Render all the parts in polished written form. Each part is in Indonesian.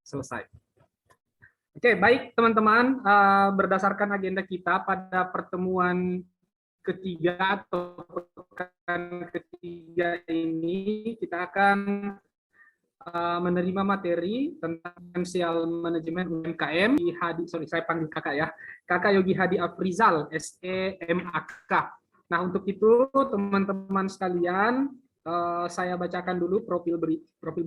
selesai. Oke, baik teman-teman, berdasarkan agenda kita pada pertemuan ketiga atau pekan ketiga ini, kita akan menerima materi tentang finansial manajemen UMKM. Saya panggil kakak ya, Kakak Yogi Hadi Afrizal, SEMAK. Nah, untuk itu teman-teman sekalian, saya bacakan dulu profil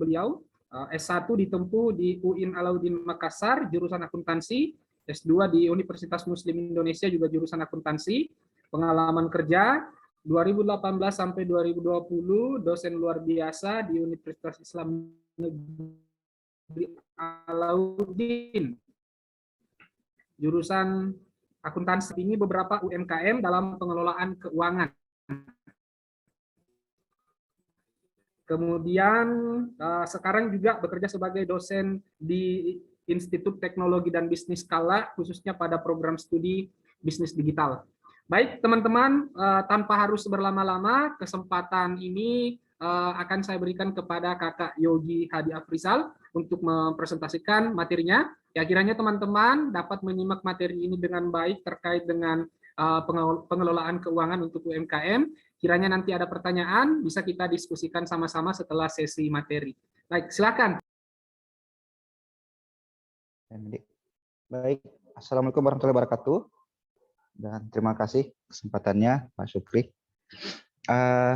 beliau. S1 ditempuh di UIN Alauddin Makassar, jurusan akuntansi. S2 di Universitas Muslim Indonesia, juga jurusan akuntansi. Pengalaman kerja 2018 sampai 2020, dosen luar biasa di Universitas Islam Negeri Alauddin. Jurusan akuntansi ini beberapa UMKM dalam pengelolaan keuangan. Kemudian sekarang juga bekerja sebagai dosen di Institut Teknologi dan Bisnis Skala, khususnya pada program studi bisnis digital. Baik teman-teman, tanpa harus berlama-lama, kesempatan ini akan saya berikan kepada Kakak Yogi Hadi Afrizal untuk mempresentasikan materinya. Ya, kiranya teman-teman dapat menyimak materi ini dengan baik terkait dengan pengelolaan keuangan untuk UMKM. Kiranya nanti ada pertanyaan, bisa kita diskusikan sama-sama setelah sesi materi. Baik, silakan. Baik, Assalamualaikum warahmatullahi wabarakatuh. Dan terima kasih kesempatannya, Pak Syukri.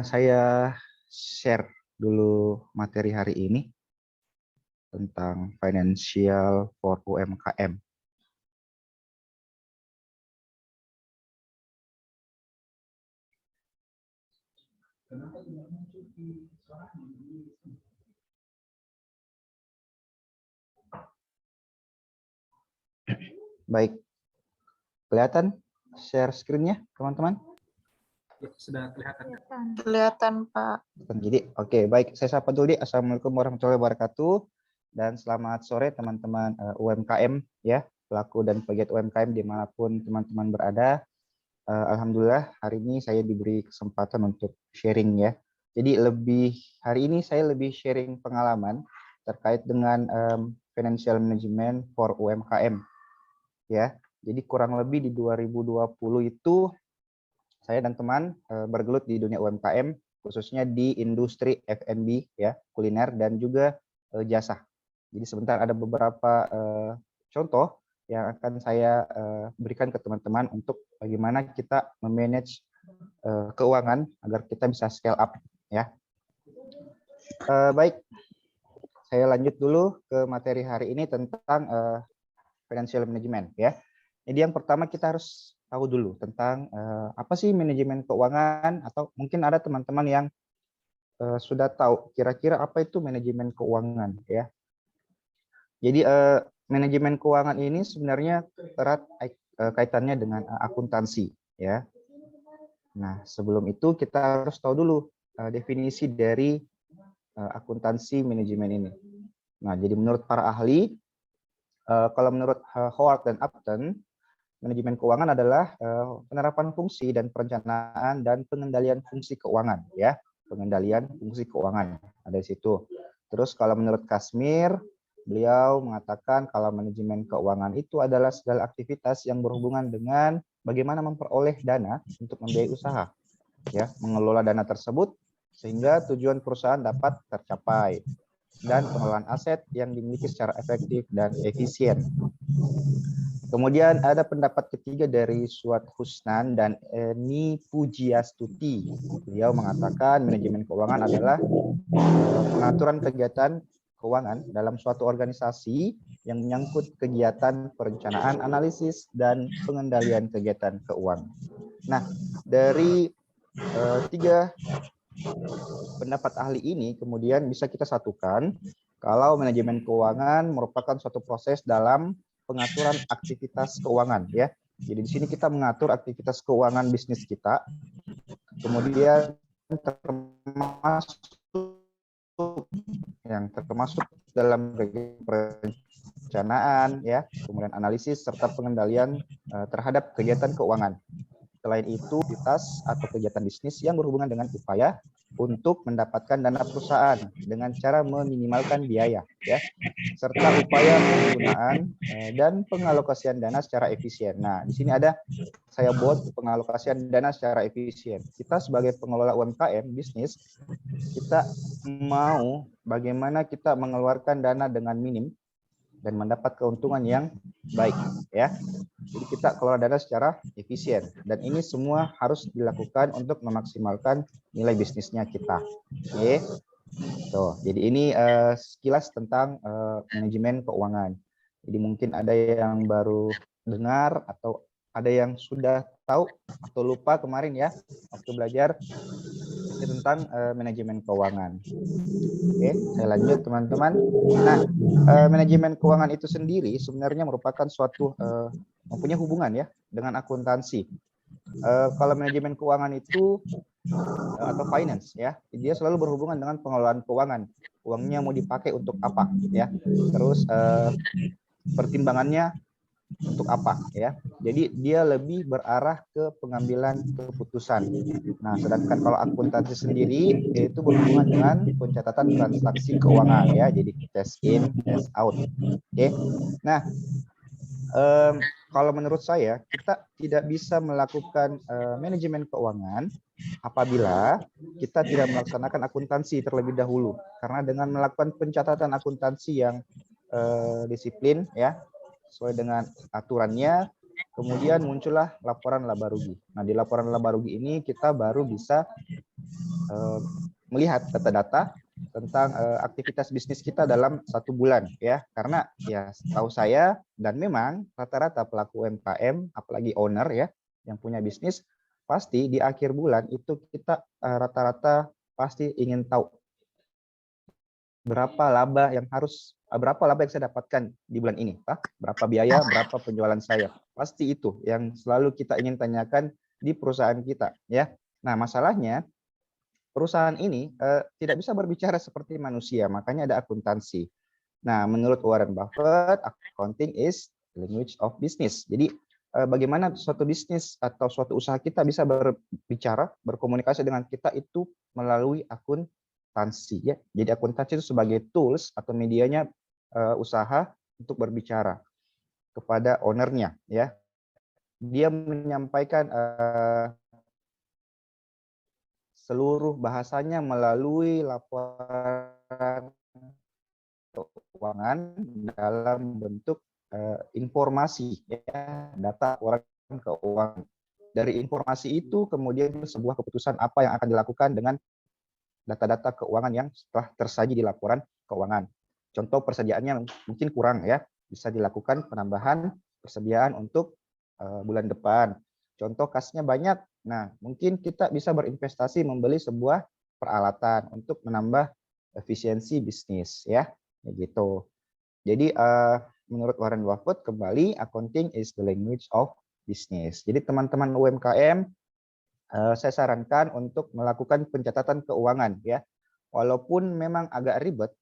Saya share dulu materi hari ini tentang financial for UMKM. Baik, kelihatan share screen-nya, teman-teman? Sudah kelihatan. Kelihatan, Pak. Jadi, oke, baik. Saya sapa dulu. Assalamualaikum warahmatullahi wabarakatuh. Dan selamat sore teman-teman UMKM, ya, pelaku dan pegiat UMKM dimanapun teman-teman berada. Alhamdulillah hari ini saya diberi kesempatan untuk sharing ya. Jadi hari ini saya lebih sharing pengalaman terkait dengan financial management for UMKM ya. Jadi kurang lebih di 2020 itu saya dan teman bergelut di dunia UMKM, khususnya di industri F&B ya, kuliner dan juga jasa. Jadi sebentar ada beberapa contoh yang akan saya berikan ke teman-teman untuk bagaimana kita memanage keuangan agar kita bisa scale up ya. Baik, saya lanjut dulu ke materi hari ini tentang financial management ya. Jadi yang pertama kita harus tahu dulu tentang apa sih manajemen keuangan, atau mungkin ada teman-teman yang sudah tahu kira-kira apa itu manajemen keuangan ya. Jadi manajemen keuangan ini sebenarnya erat kaitannya dengan akuntansi ya. Nah, sebelum itu kita harus tahu dulu definisi dari akuntansi manajemen ini. Nah, jadi menurut para ahli, kalau menurut Howard dan Upton, manajemen keuangan adalah penerapan fungsi dan perencanaan dan pengendalian fungsi keuangan ya. Pengendalian fungsi keuangan ada di situ. Terus kalau menurut Kashmir, beliau mengatakan kalau manajemen keuangan itu adalah segala aktivitas yang berhubungan dengan bagaimana memperoleh dana untuk membiayai usaha, ya, mengelola dana tersebut sehingga tujuan perusahaan dapat tercapai, dan pengelolaan aset yang dimiliki secara efektif dan efisien. Kemudian ada pendapat ketiga dari Suat Husnan dan Eni Pujiastuti. Beliau mengatakan manajemen keuangan adalah pengaturan kegiatan keuangan dalam suatu organisasi yang menyangkut kegiatan perencanaan, analisis, dan pengendalian kegiatan keuangan. Nah, dari tiga pendapat ahli ini kemudian bisa kita satukan kalau manajemen keuangan merupakan suatu proses dalam pengaturan aktivitas keuangan ya. Jadi di sini kita mengatur aktivitas keuangan bisnis kita, kemudian termasuk dalam perencanaan ya, kemudian analisis serta pengendalian terhadap kegiatan keuangan. Selain itu, aktivitas atau kegiatan bisnis yang berhubungan dengan upaya untuk mendapatkan dana perusahaan dengan cara meminimalkan biaya, ya, serta upaya penggunaan dan pengalokasian dana secara efisien. Nah, di sini ada saya buat pengalokasian dana secara efisien. Kita sebagai pengelola UMKM bisnis, kita mau bagaimana kita mengeluarkan dana dengan minim dan mendapat keuntungan yang baik, ya. Jadi kita kelola dana secara efisien dan ini semua harus dilakukan untuk memaksimalkan nilai bisnisnya kita. Oke. Tuh, jadi ini sekilas tentang manajemen keuangan. Jadi mungkin ada yang baru dengar atau ada yang sudah tahu atau lupa kemarin ya waktu belajar tentang manajemen keuangan. Oke, saya lanjut teman-teman. Nah, manajemen keuangan itu sendiri sebenarnya merupakan suatu mempunyai hubungan ya dengan akuntansi. Kalau manajemen keuangan itu atau finance ya, dia selalu berhubungan dengan pengelolaan keuangan. Uangnya mau dipakai untuk apa ya? Terus pertimbangannya untuk apa ya? Jadi dia lebih berarah ke pengambilan keputusan. Nah, sedangkan kalau akuntansi sendiri itu berhubungan dengan pencatatan transaksi keuangan ya. Jadi cash in, cash out. Oke. Nah, kalau menurut saya kita tidak bisa melakukan manajemen keuangan apabila kita tidak melaksanakan akuntansi terlebih dahulu. Karena dengan melakukan pencatatan akuntansi yang disiplin ya, sesuai dengan aturannya, kemudian muncullah laporan laba rugi. Nah, di laporan laba rugi ini kita baru bisa melihat data-data tentang aktivitas bisnis kita dalam 1 bulan ya, karena ya setahu saya dan memang rata-rata pelaku UMKM apalagi owner ya yang punya bisnis pasti di akhir bulan itu kita rata-rata pasti ingin tahu berapa laba yang saya dapatkan di bulan ini, berapa biaya, berapa penjualan saya. Pasti itu yang selalu kita ingin tanyakan di perusahaan kita ya. Nah, masalahnya perusahaan ini tidak bisa berbicara seperti manusia, makanya ada akuntansi. Nah, menurut Warren Buffett, accounting is the language of business. Jadi bagaimana suatu bisnis atau suatu usaha kita bisa berbicara, berkomunikasi dengan kita itu melalui akuntansi ya. Jadi akuntansi itu sebagai tools atau medianya usaha untuk berbicara kepada ownernya ya. Dia menyampaikan seluruh bahasanya melalui laporan keuangan dalam bentuk informasi ya, data laporan keuangan. Dari informasi itu kemudian sebuah keputusan apa yang akan dilakukan dengan data-data keuangan yang setelah tersaji di laporan keuangan. Contoh persediaannya mungkin kurang ya, bisa dilakukan penambahan persediaan untuk bulan depan. Contoh kasnya banyak, nah mungkin kita bisa berinvestasi membeli sebuah peralatan untuk menambah efisiensi bisnis ya, gitu. Jadi menurut Warren Buffett kembali accounting is the language of business. Jadi teman-teman UMKM saya sarankan untuk melakukan pencatatan keuangan ya. Walaupun memang agak ribet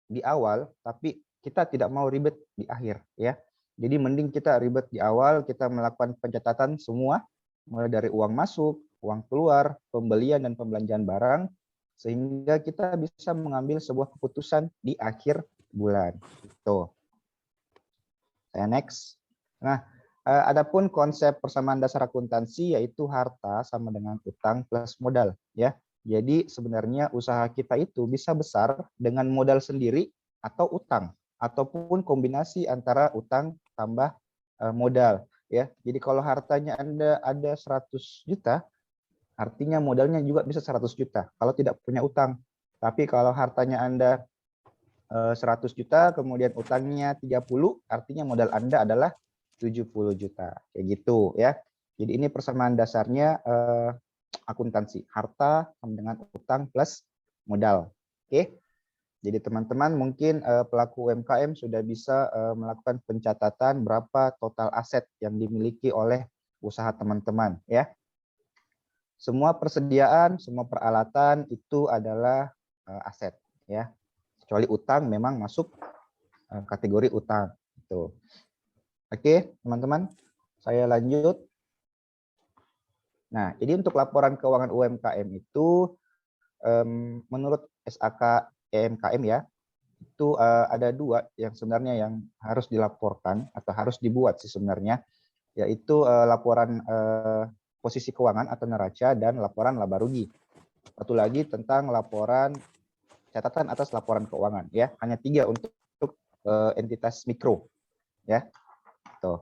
di awal, tapi kita tidak mau ribet di akhir ya. Jadi mending kita ribet di awal, kita melakukan pencatatan semua mulai dari uang masuk, uang keluar, pembelian dan pembelanjaan barang sehingga kita bisa mengambil sebuah keputusan di akhir bulan. Itu. Saya next. Nah, adapun konsep persamaan dasar akuntansi yaitu harta sama dengan utang plus modal ya. Jadi sebenarnya usaha kita itu bisa besar dengan modal sendiri atau utang ataupun kombinasi antara utang tambah modal ya. Jadi kalau hartanya Anda ada 100 juta, artinya modalnya juga bisa 100 juta kalau tidak punya utang. Tapi kalau hartanya Anda 100 juta kemudian utangnya 30, artinya modal Anda adalah 70 juta. Kayak gitu ya. Jadi ini persamaan dasarnya akuntansi, harta sama dengan utang plus modal. Oke. Jadi teman-teman mungkin pelaku UMKM sudah bisa melakukan pencatatan berapa total aset yang dimiliki oleh usaha teman-teman ya. Semua persediaan, semua peralatan itu adalah aset ya. Kecuali utang memang masuk kategori utang. Gitu. Oke, teman-teman, saya lanjut. Nah, jadi untuk laporan keuangan UMKM itu menurut SAK EMKM ya, itu ada dua yang sebenarnya yang harus dilaporkan atau harus dibuat sih sebenarnya, yaitu laporan posisi keuangan atau neraca dan laporan laba rugi. Satu lagi tentang laporan catatan atas laporan keuangan ya, hanya 3 untuk entitas mikro ya. Tuh.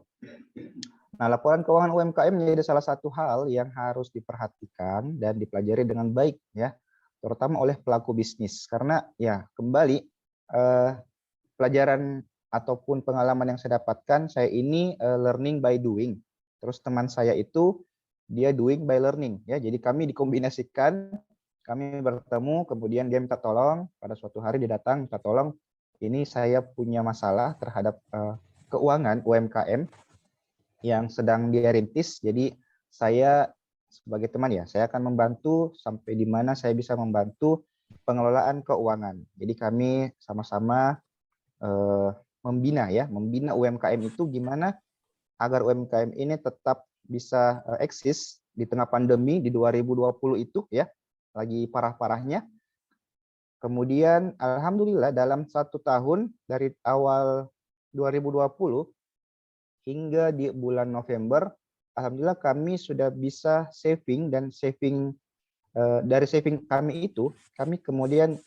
Nah, laporan keuangan UMKM menjadi salah satu hal yang harus diperhatikan dan dipelajari dengan baik ya, terutama oleh pelaku bisnis, karena ya kembali pelajaran ataupun pengalaman yang saya dapatkan, saya ini learning by doing. Terus teman saya itu dia doing by learning ya. Jadi kami dikombinasikan, kami bertemu, kemudian dia minta tolong, pada suatu hari dia datang minta tolong, ini saya punya masalah terhadap keuangan UMKM yang sedang dia rintis. Jadi saya sebagai teman ya, saya akan membantu sampai di mana saya bisa membantu pengelolaan keuangan. Jadi kami sama-sama membina UMKM itu gimana agar UMKM ini tetap bisa eksis di tengah pandemi di 2020 itu ya, lagi parah-parahnya. Kemudian alhamdulillah dalam 1 tahun dari awal 2020 hingga di bulan November, alhamdulillah kami sudah bisa saving, dan dari saving kami itu kami kemudian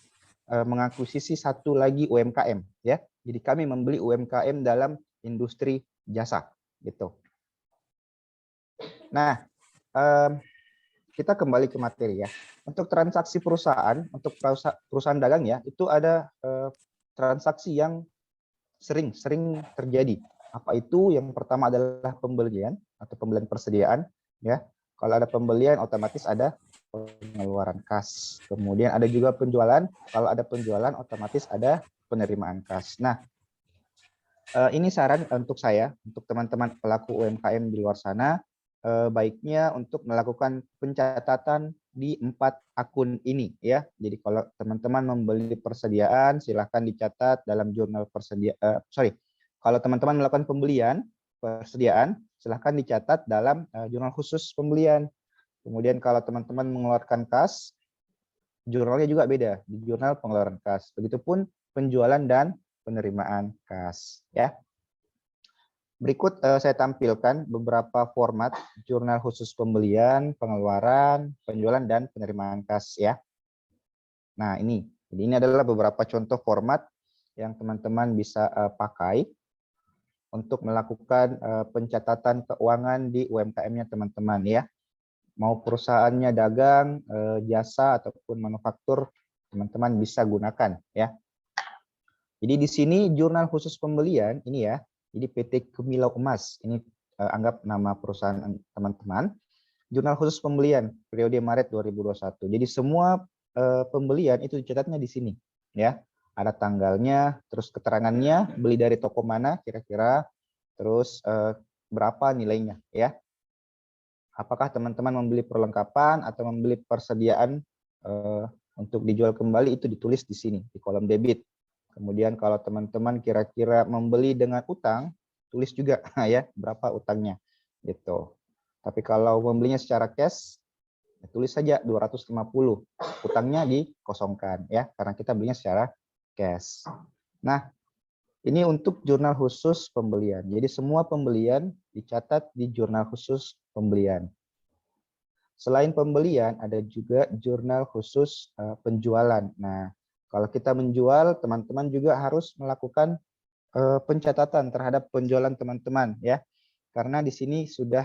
mengakuisisi satu lagi UMKM ya. Jadi kami membeli UMKM dalam industri jasa gitu. Nah, kita kembali ke materi ya. Untuk transaksi perusahaan, untuk perusahaan dagang ya, itu ada transaksi yang sering terjadi. Apa itu? Yang pertama adalah pembelian atau pembelian persediaan ya. Kalau ada pembelian otomatis ada pengeluaran kas. Kemudian ada juga penjualan. Kalau ada penjualan otomatis ada penerimaan kas. Nah, ini saran untuk saya, untuk teman-teman pelaku UMKM di luar sana, baiknya untuk melakukan pencatatan di 4 akun ini ya. Jadi kalau teman-teman membeli persediaan, silahkan dicatat dalam jurnal persediaan. Kalau teman-teman melakukan pembelian persediaan, silahkan dicatat dalam jurnal khusus pembelian. Kemudian kalau teman-teman mengeluarkan kas, jurnalnya juga beda, di jurnal pengeluaran kas. Begitupun penjualan dan penerimaan kas ya. Berikut saya tampilkan beberapa format jurnal khusus pembelian, pengeluaran, penjualan, dan penerimaan kas ya. Nah ini, jadi ini adalah beberapa contoh format yang teman-teman bisa pakai untuk melakukan pencatatan keuangan di UMKM-nya teman-teman ya. Mau perusahaannya dagang, jasa, ataupun manufaktur, teman-teman bisa gunakan ya. Jadi di sini jurnal khusus pembelian ini ya. Jadi PT Kemilau Emas, ini anggap nama perusahaan teman-teman. Jurnal khusus pembelian periode Maret 2021. Jadi semua pembelian itu dicatatnya di sini ya. Ada tanggalnya, terus keterangannya, beli dari toko mana kira-kira, terus berapa nilainya ya. Apakah teman-teman membeli perlengkapan atau membeli persediaan untuk dijual kembali, itu ditulis di sini di kolom debit. Kemudian kalau teman-teman kira-kira membeli dengan utang, tulis juga ya berapa utangnya gitu. Tapi kalau membelinya secara cash, ya tulis saja 250. Utangnya dikosongkan ya, karena kita belinya secara cash. Nah, ini untuk jurnal khusus pembelian. Jadi semua pembelian dicatat di jurnal khusus pembelian. Selain pembelian, ada juga jurnal khusus penjualan. Nah, kalau kita menjual, teman-teman juga harus melakukan pencatatan terhadap penjualan teman-teman ya. Karena di sini sudah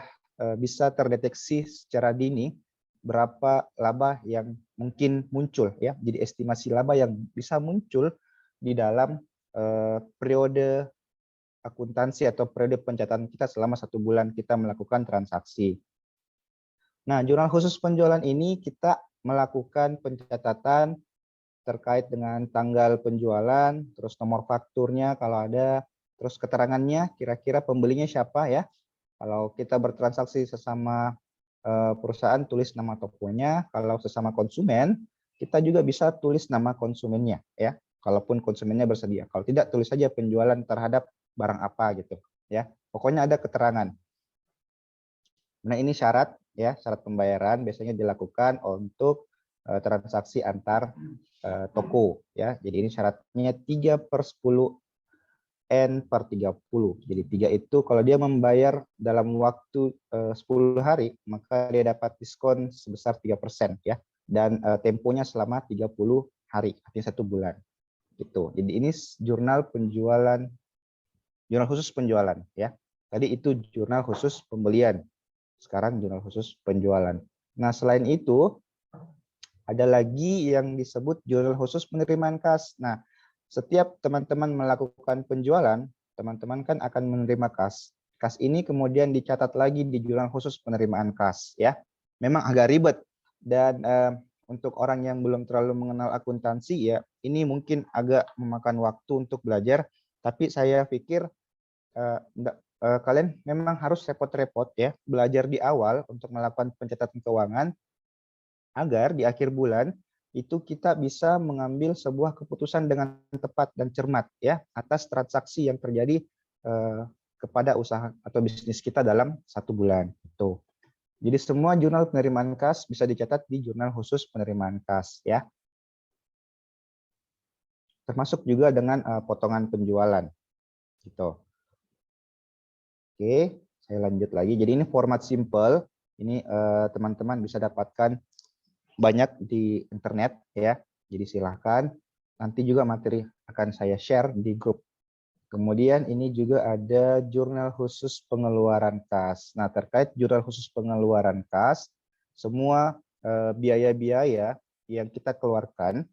bisa terdeteksi secara dini berapa laba yang mungkin muncul ya. Jadi estimasi laba yang bisa muncul di dalam periode akuntansi atau periode pencatatan kita selama 1 bulan kita melakukan transaksi. Nah, jurnal khusus penjualan ini kita melakukan pencatatan terkait dengan tanggal penjualan, terus nomor fakturnya kalau ada, terus keterangannya, kira-kira pembelinya siapa ya. Kalau kita bertransaksi sesama perusahaan, tulis nama tokonya. Kalau sesama konsumen, kita juga bisa tulis nama konsumennya ya. Kalaupun konsumennya bersedia. Kalau tidak, tulis saja penjualan terhadap barang apa gitu ya. Pokoknya ada keterangan. Nah, ini syarat ya, syarat pembayaran biasanya dilakukan untuk transaksi antar toko ya. Jadi ini syaratnya 3/10 N/30. Jadi 3 itu kalau dia membayar dalam waktu 10 hari, maka dia dapat diskon sebesar 3% ya. Dan temponya selama 30 hari, artinya 1 bulan. Gitu. Jadi ini jurnal khusus penjualan ya. Tadi itu jurnal khusus pembelian. Sekarang jurnal khusus penjualan. Nah, selain itu ada lagi yang disebut jurnal khusus penerimaan kas. Nah, setiap teman-teman melakukan penjualan, teman-teman kan akan menerima kas. Kas ini kemudian dicatat lagi di jurnal khusus penerimaan kas ya. Memang agak ribet dan untuk orang yang belum terlalu mengenal akuntansi ya, ini mungkin agak memakan waktu untuk belajar, tapi saya pikir kalian memang harus repot-repot ya belajar di awal untuk melakukan pencatatan keuangan agar di akhir bulan itu kita bisa mengambil sebuah keputusan dengan tepat dan cermat ya atas transaksi yang terjadi kepada usaha atau bisnis kita dalam 1 bulan itu. Jadi semua jurnal penerimaan kas bisa dicatat di jurnal khusus penerimaan kas ya. Termasuk juga dengan potongan penjualan gitu. Oke, saya lanjut lagi. Jadi ini format simple. Ini teman-teman bisa dapatkan banyak di internet ya. Jadi silahkan. Nanti juga materi akan saya share di grup. Kemudian ini juga ada jurnal khusus pengeluaran kas. Nah, terkait jurnal khusus pengeluaran kas, semua biaya-biaya yang kita keluarkan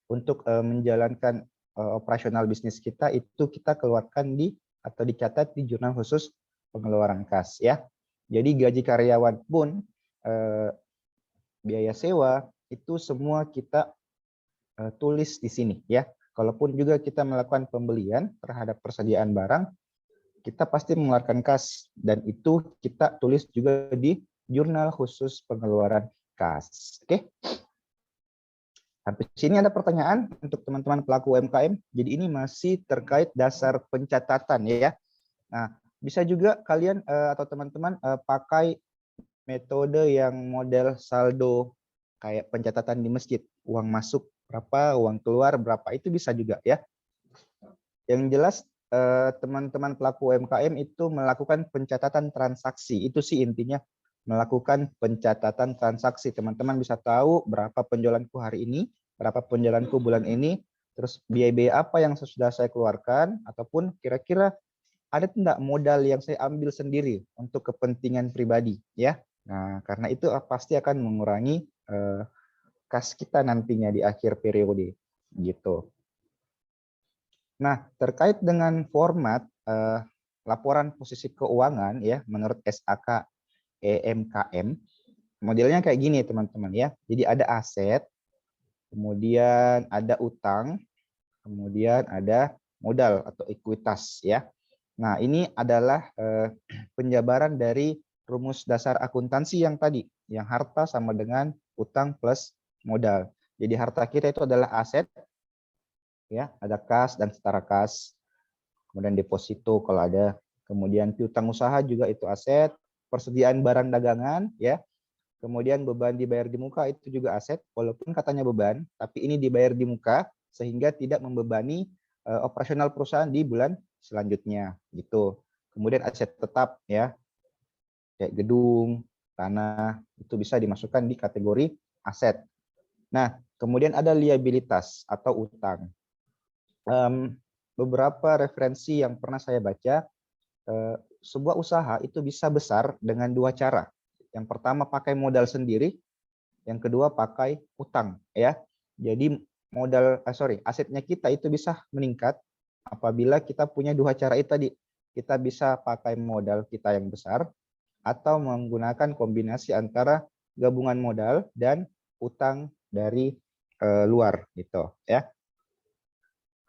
untuk menjalankan operasional bisnis kita itu kita keluarkan atau dicatat di jurnal khusus pengeluaran kas ya. Jadi gaji karyawan pun biaya sewa itu semua kita tulis di sini ya. Kalaupun juga kita melakukan pembelian terhadap persediaan barang, kita pasti mengeluarkan kas dan itu kita tulis juga di jurnal khusus pengeluaran kas. Oke. Sampai sini ada pertanyaan untuk teman-teman pelaku UMKM. Jadi ini masih terkait dasar pencatatan ya. Nah, bisa juga kalian atau teman-teman pakai metode yang model saldo kayak pencatatan di masjid. Uang masuk berapa, uang keluar berapa, itu bisa juga ya. Yang jelas teman-teman pelaku UMKM itu melakukan pencatatan transaksi. Itu sih intinya, melakukan pencatatan transaksi. Teman-teman bisa tahu berapa penjualanku hari ini, berapa penjualanku bulan ini, terus biaya-biaya apa yang sudah saya keluarkan, ataupun kira-kira ada tidak modal yang saya ambil sendiri untuk kepentingan pribadi ya. Nah, karena itu pasti akan mengurangi kas kita nantinya di akhir periode gitu. Nah, terkait dengan format laporan posisi keuangan ya menurut SAK EMKM, modelnya kayak gini teman-teman ya. Jadi ada aset, kemudian ada utang, kemudian ada modal atau ekuitas ya. Nah, ini adalah penjabaran dari rumus dasar akuntansi yang tadi, yang harta sama dengan utang plus modal. Jadi harta kita itu adalah aset, ya, ada kas dan setara kas, kemudian deposito kalau ada, kemudian piutang usaha juga itu aset, persediaan barang dagangan, ya, kemudian beban dibayar di muka itu juga aset, walaupun katanya beban, tapi ini dibayar di muka sehingga tidak membebani operasional perusahaan di bulan selanjutnya, gitu. Kemudian aset tetap, ya, kayak gedung, tanah, itu bisa dimasukkan di kategori aset. Nah, kemudian ada liabilitas atau utang. Beberapa referensi yang pernah saya baca, sebuah usaha itu bisa besar dengan dua cara. Yang pertama pakai modal sendiri, yang kedua pakai utang, ya. Jadi asetnya kita itu bisa meningkat apabila kita punya dua cara itu tadi. Kita bisa pakai modal kita yang besar atau menggunakan kombinasi antara gabungan modal dan utang dari luar gitu ya.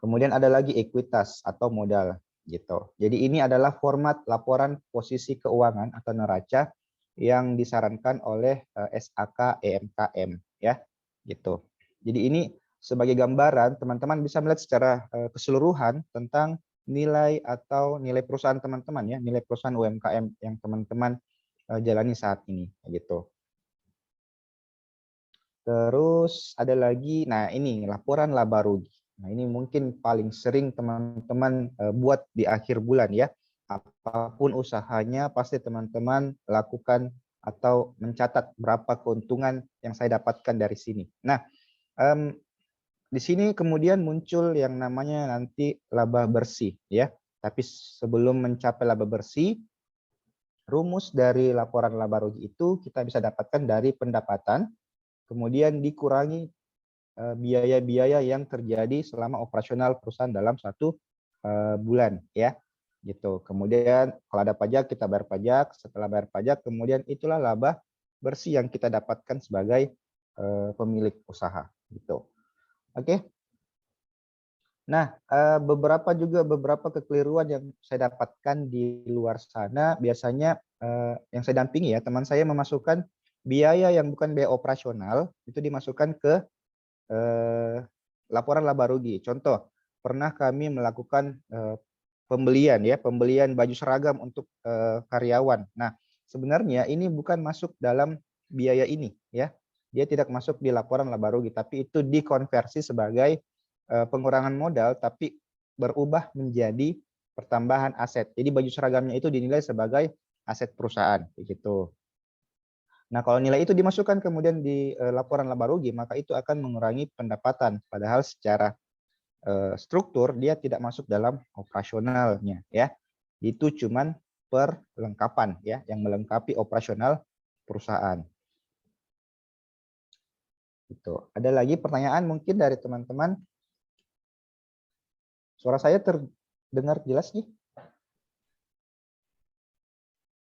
Kemudian ada lagi ekuitas atau modal gitu. Jadi ini adalah format laporan posisi keuangan atau neraca yang disarankan oleh SAK EMKM ya gitu. Jadi ini sebagai gambaran teman-teman bisa melihat secara keseluruhan tentang nilai atau nilai perusahaan teman-teman ya, nilai perusahaan UMKM yang teman-teman jalani saat ini gitu. Terus ada lagi, nah ini laporan laba rugi. Nah ini mungkin paling sering teman-teman buat di akhir bulan ya. Apapun usahanya pasti teman-teman lakukan atau mencatat berapa keuntungan yang saya dapatkan dari sini. Nah, di sini kemudian muncul yang namanya nanti laba bersih ya. Tapi sebelum mencapai laba bersih, rumus dari laporan laba rugi itu kita bisa dapatkan dari pendapatan, kemudian dikurangi biaya-biaya yang terjadi selama operasional perusahaan dalam satu bulan ya gitu. Kemudian kalau ada pajak kita bayar pajak, setelah bayar pajak kemudian itulah laba bersih yang kita dapatkan sebagai pemilik usaha gitu. Oke. Nah, beberapa kekeliruan yang saya dapatkan di luar sana biasanya yang saya dampingi ya, teman saya memasukkan biaya yang bukan biaya operasional itu dimasukkan ke laporan laba rugi. Contoh, pernah kami melakukan pembelian baju seragam untuk karyawan. Nah, sebenarnya ini bukan masuk dalam biaya ini ya. Dia tidak masuk di laporan laba rugi, tapi itu dikonversi sebagai pengurangan modal tapi berubah menjadi pertambahan aset. Jadi baju seragamnya itu dinilai sebagai aset perusahaan begitu. Nah, kalau nilai itu dimasukkan kemudian di laporan laba rugi, maka itu akan mengurangi pendapatan. Padahal secara struktur dia tidak masuk dalam operasionalnya, ya. Itu cuman perlengkapan, ya, yang melengkapi operasional perusahaan. Itu. Ada lagi pertanyaan mungkin dari teman-teman? Suara saya terdengar jelas nih?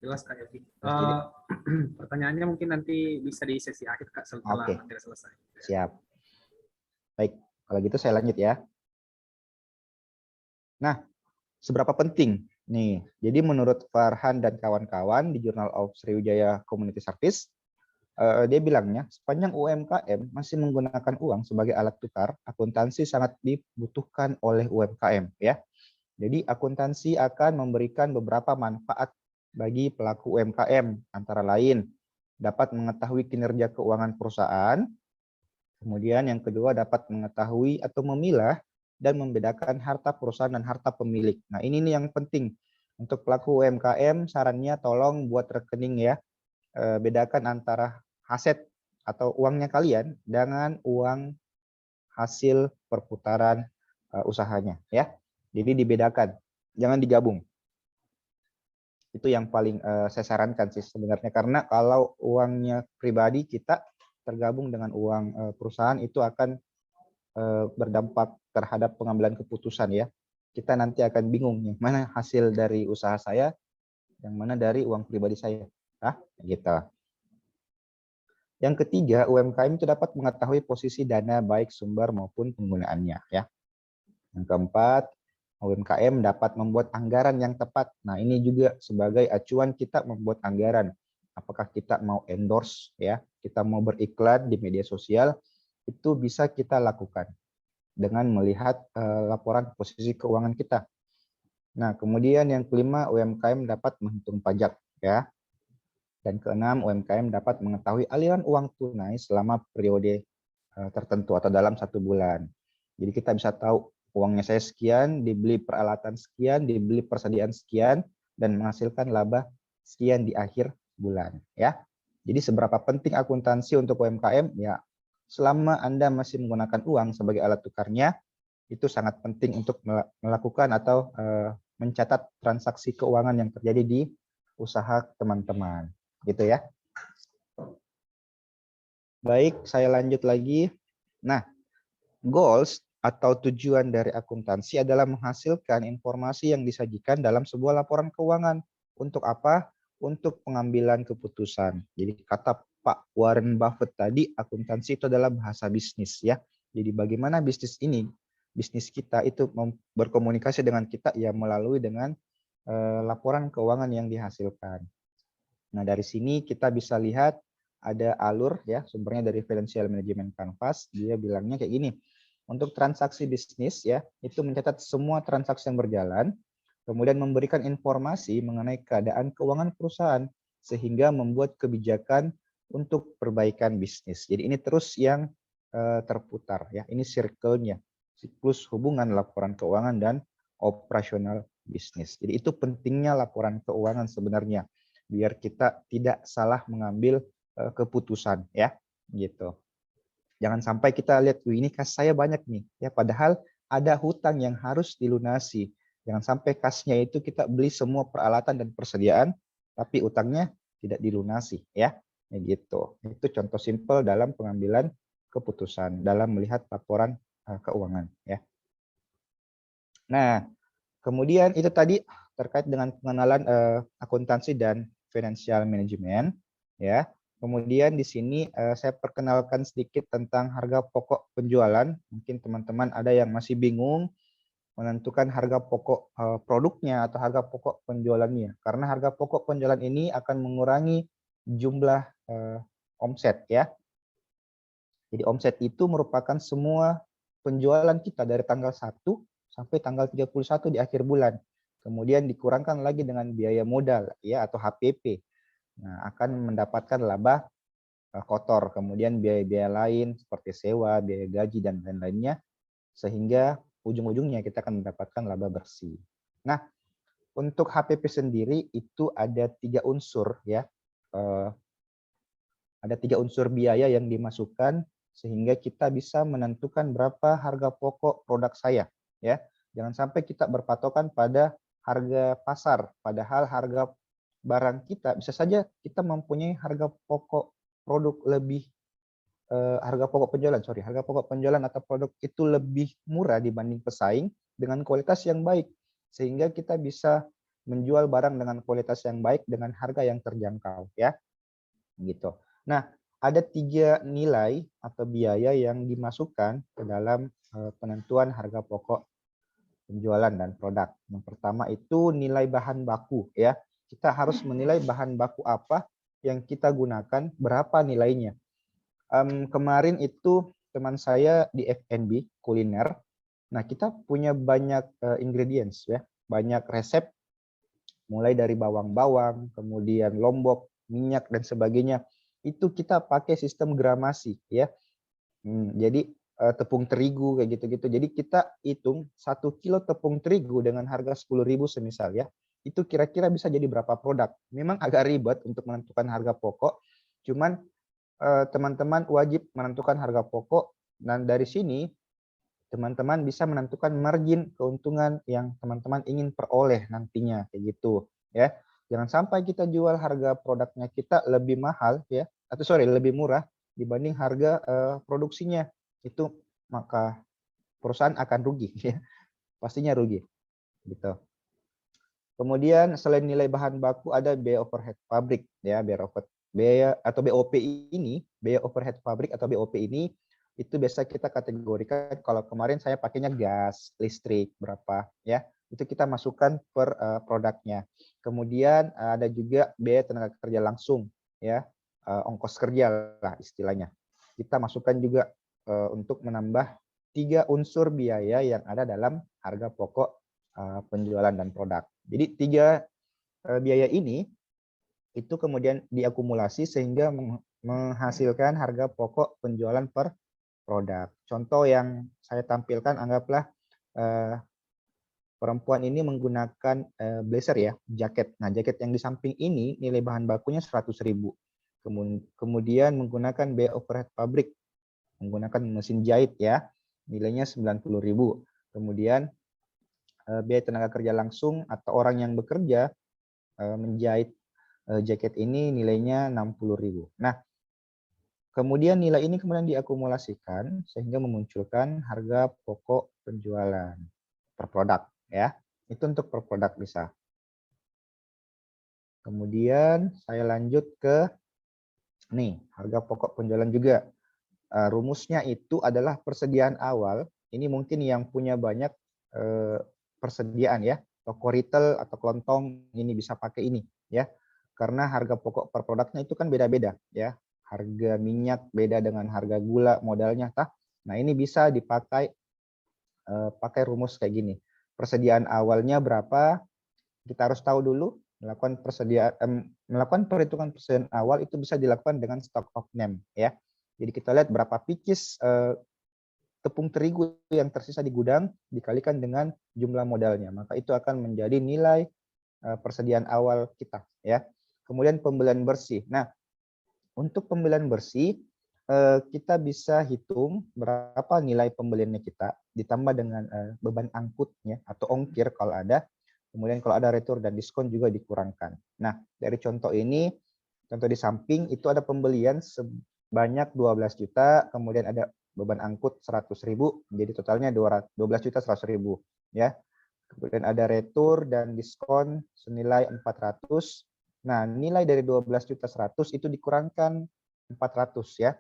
Jelas Kak Yogi. Jadi, Pertanyaannya mungkin nanti bisa di sesi akhir Kak setelah Oke. materi selesai. Siap. Baik, kalau gitu saya lanjut ya. Nah, seberapa penting nih? Jadi menurut Farhan dan kawan-kawan di Journal of Sriwijaya Community Service, dia bilangnya sepanjang UMKM masih menggunakan uang sebagai alat tukar, akuntansi sangat dibutuhkan oleh UMKM ya. Jadi akuntansi akan memberikan beberapa manfaat bagi pelaku UMKM, antara lain dapat mengetahui kinerja keuangan perusahaan, kemudian yang kedua dapat mengetahui atau memilah dan membedakan harta perusahaan dan harta pemilik. Nah ini nih yang penting untuk pelaku UMKM, sarannya tolong buat rekening ya, bedakan antara aset atau uangnya kalian dengan uang hasil perputaran usahanya ya. Jadi dibedakan, jangan digabung. Itu yang paling saya sarankan sih sebenarnya, karena kalau uangnya pribadi kita tergabung dengan uang perusahaan itu akan berdampak terhadap pengambilan keputusan ya. Kita nanti akan bingung yang mana hasil dari usaha saya, yang mana dari uang pribadi saya. Gitu. Yang ketiga, UMKM itu dapat mengetahui posisi dana baik sumber maupun penggunaannya ya. Yang keempat, UMKM dapat membuat anggaran yang tepat. Nah, ini juga sebagai acuan kita membuat anggaran. Apakah kita mau endorse ya, kita mau beriklan di media sosial, itu bisa kita lakukan dengan melihat laporan posisi keuangan kita. Nah, kemudian yang kelima, UMKM dapat menghitung pajak ya. Dan keenam, UMKM dapat mengetahui aliran uang tunai selama periode tertentu atau dalam 1 bulan. Jadi kita bisa tahu uangnya saya sekian, dibeli peralatan sekian, dibeli persediaan sekian, dan menghasilkan laba sekian di akhir bulan. Ya. Jadi seberapa penting akuntansi untuk UMKM? Ya, selama Anda masih menggunakan uang sebagai alat tukarnya, itu sangat penting untuk melakukan atau mencatat transaksi keuangan yang terjadi di usaha teman-teman. Gitu ya. Baik, saya lanjut lagi. Nah, goals atau tujuan dari akuntansi adalah menghasilkan informasi yang disajikan dalam sebuah laporan keuangan. Untuk apa? Untuk pengambilan keputusan. Jadi kata Pak Warren Buffett tadi, akuntansi itu adalah bahasa bisnis ya. Jadi bagaimana bisnis kita itu berkomunikasi dengan kita ya melalui dengan laporan keuangan yang dihasilkan. Nah, dari sini kita bisa lihat ada alur ya, sumbernya dari Financial Management Canvas. Dia bilangnya kayak gini. Untuk transaksi bisnis ya, itu mencatat semua transaksi yang berjalan, kemudian memberikan informasi mengenai keadaan keuangan perusahaan sehingga membuat kebijakan untuk perbaikan bisnis. Jadi ini terus yang terputar ya. Ini circle-nya, siklus hubungan laporan keuangan dan operasional bisnis. Jadi itu pentingnya laporan keuangan sebenarnya, biar kita tidak salah mengambil keputusan ya, gitu. Jangan sampai kita lihat, ini kas saya banyak nih, ya padahal ada hutang yang harus dilunasi. Jangan sampai kasnya itu kita beli semua peralatan dan persediaan, tapi utangnya tidak dilunasi, ya. Gitu. Itu contoh simpel dalam pengambilan keputusan dalam melihat laporan keuangan, ya. Nah, kemudian itu tadi terkait dengan pengenalan akuntansi dan financial management, ya. Kemudian di sini saya perkenalkan sedikit tentang harga pokok penjualan. Mungkin teman-teman ada yang masih bingung menentukan harga pokok produknya atau harga pokok penjualannya. Karena harga pokok penjualan ini akan mengurangi jumlah omset ya. Jadi omset itu merupakan semua penjualan kita dari tanggal 1 sampai tanggal 31 di akhir bulan. Kemudian dikurangkan lagi dengan biaya modal ya atau HPP. Nah, akan mendapatkan laba kotor, kemudian biaya-biaya lain seperti sewa, biaya gaji, dan lain-lainnya, sehingga ujung-ujungnya kita akan mendapatkan laba bersih. Nah, untuk HPP sendiri itu ada 3 unsur ya, ada 3 unsur biaya yang dimasukkan sehingga kita bisa menentukan berapa harga pokok produk saya ya. Jangan sampai kita berpatokan pada harga pasar, padahal harga barang kita bisa saja kita mempunyai harga pokok produk lebih harga pokok penjualan atau produk itu lebih murah dibanding pesaing dengan kualitas yang baik, sehingga kita bisa menjual barang dengan kualitas yang baik dengan harga yang terjangkau ya, gitu. Nah, ada 3 nilai atau biaya yang dimasukkan ke dalam penentuan harga pokok penjualan dan produk. Yang pertama itu nilai bahan baku ya. Kita harus menilai bahan baku apa yang kita gunakan, berapa nilainya. Kemarin itu teman saya di F&B kuliner. Nah, kita punya banyak ingredients ya, banyak resep mulai dari bawang-bawang, kemudian lombok, minyak dan sebagainya. Itu kita pakai sistem gramasi ya. Jadi tepung terigu kayak gitu-gitu. Jadi kita hitung 1 kilo tepung terigu dengan harga 10.000 semisal ya. Itu kira-kira bisa jadi berapa produk. Memang agak ribet untuk menentukan harga pokok, cuman teman-teman wajib menentukan harga pokok, dan dari sini teman-teman bisa menentukan margin keuntungan yang teman-teman ingin peroleh nantinya kayak gitu ya. Jangan sampai kita jual harga produknya kita lebih mahal ya, atau lebih murah dibanding harga produksinya. Itu maka perusahaan akan rugi ya. Pastinya rugi gitu. Kemudian selain nilai bahan baku ada biaya overhead pabrik ya, biaya atau BOP ini, biaya overhead pabrik atau BOP ini itu biasa kita kategorikan, kalau kemarin saya pakainya gas, listrik berapa ya. Itu kita masukkan per produknya. Kemudian ada juga biaya tenaga kerja langsung ya, ongkos kerja lah istilahnya. Kita masukkan juga untuk menambah 3 unsur biaya yang ada dalam harga pokok penjualan dan produk. Jadi 3 biaya ini itu kemudian diakumulasi sehingga menghasilkan harga pokok penjualan per produk. Contoh yang saya tampilkan, anggaplah perempuan ini menggunakan blazer ya, jaket. Nah, jaket yang di samping ini nilai bahan bakunya 100.000. Kemudian menggunakan biaya overhead pabrik, menggunakan mesin jahit ya, nilainya 90.000. Kemudian biaya tenaga kerja langsung atau orang yang bekerja menjahit jaket ini nilainya 60.000. Nah, kemudian nilai ini kemudian diakumulasikan sehingga memunculkan harga pokok penjualan per produk ya. Itu untuk per produk bisa. Kemudian saya lanjut ke nih, harga pokok penjualan juga. Rumusnya itu adalah persediaan awal. Ini mungkin yang punya banyak persediaan ya, toko retail atau kelontong ini bisa pakai ini ya, karena harga pokok per produknya itu kan beda-beda ya, harga minyak beda dengan harga gula modalnya tah. Nah, ini bisa dipakai pakai rumus kayak gini. Persediaan awalnya berapa, kita harus tahu dulu melakukan perhitungan persediaan awal itu bisa dilakukan dengan stock of name ya. Jadi kita lihat berapa pieces tepung terigu yang tersisa di gudang dikalikan dengan jumlah modalnya, maka itu akan menjadi nilai persediaan awal kita ya. Kemudian pembelian bersih. Nah, untuk pembelian bersih kita bisa hitung berapa nilai pembeliannya kita ditambah dengan beban angkutnya atau ongkir kalau ada. Kemudian kalau ada retur dan diskon juga dikurangkan. Nah, dari contoh ini, contoh di samping itu ada pembelian sebanyak 12 juta, kemudian ada beban angkut 100.000, jadi totalnya 12.100.000 ya. Kemudian ada retur dan diskon senilai 400. Nah, nilai dari 12.100.000 itu dikurangkan 400 ya.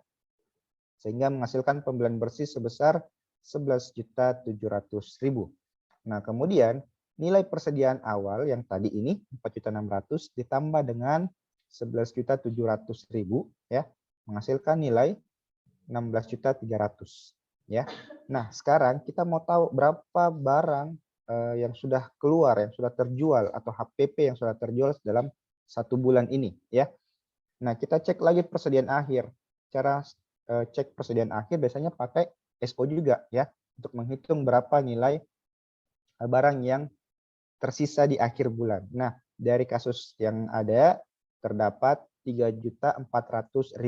Sehingga menghasilkan pembelian bersih sebesar 11.700.000. Nah, kemudian nilai persediaan awal yang tadi ini 4.600.000 ditambah dengan 11.700.000 ya, menghasilkan nilai 16.300.000 ya. Nah, sekarang kita mau tahu berapa barang yang sudah keluar, yang sudah terjual atau HPP yang sudah terjual dalam 1 bulan ini ya. Nah, kita cek lagi persediaan akhir. Cara cek persediaan akhir biasanya pakai SO juga ya, untuk menghitung berapa nilai barang yang tersisa di akhir bulan. Nah, dari kasus yang ada terdapat 3.400.000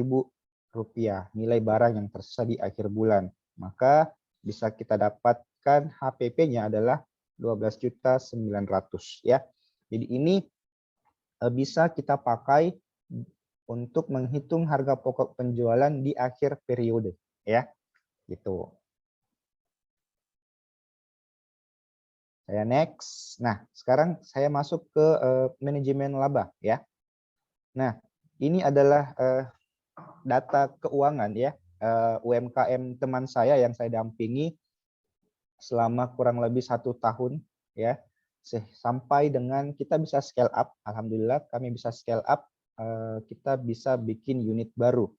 rupiah nilai barang yang tersisa di akhir bulan. Maka bisa kita dapatkan HPP-nya adalah 12.900.000 ya. Jadi ini bisa kita pakai untuk menghitung harga pokok penjualan di akhir periode ya. Gitu. Saya next. Nah, sekarang saya masuk ke manajemen laba ya. Nah, ini adalah data keuangan ya, UMKM teman saya yang saya dampingi selama kurang lebih 1 tahun ya, sampai dengan kita bisa scale up. Alhamdulillah kami bisa scale up, kita bisa bikin unit baru.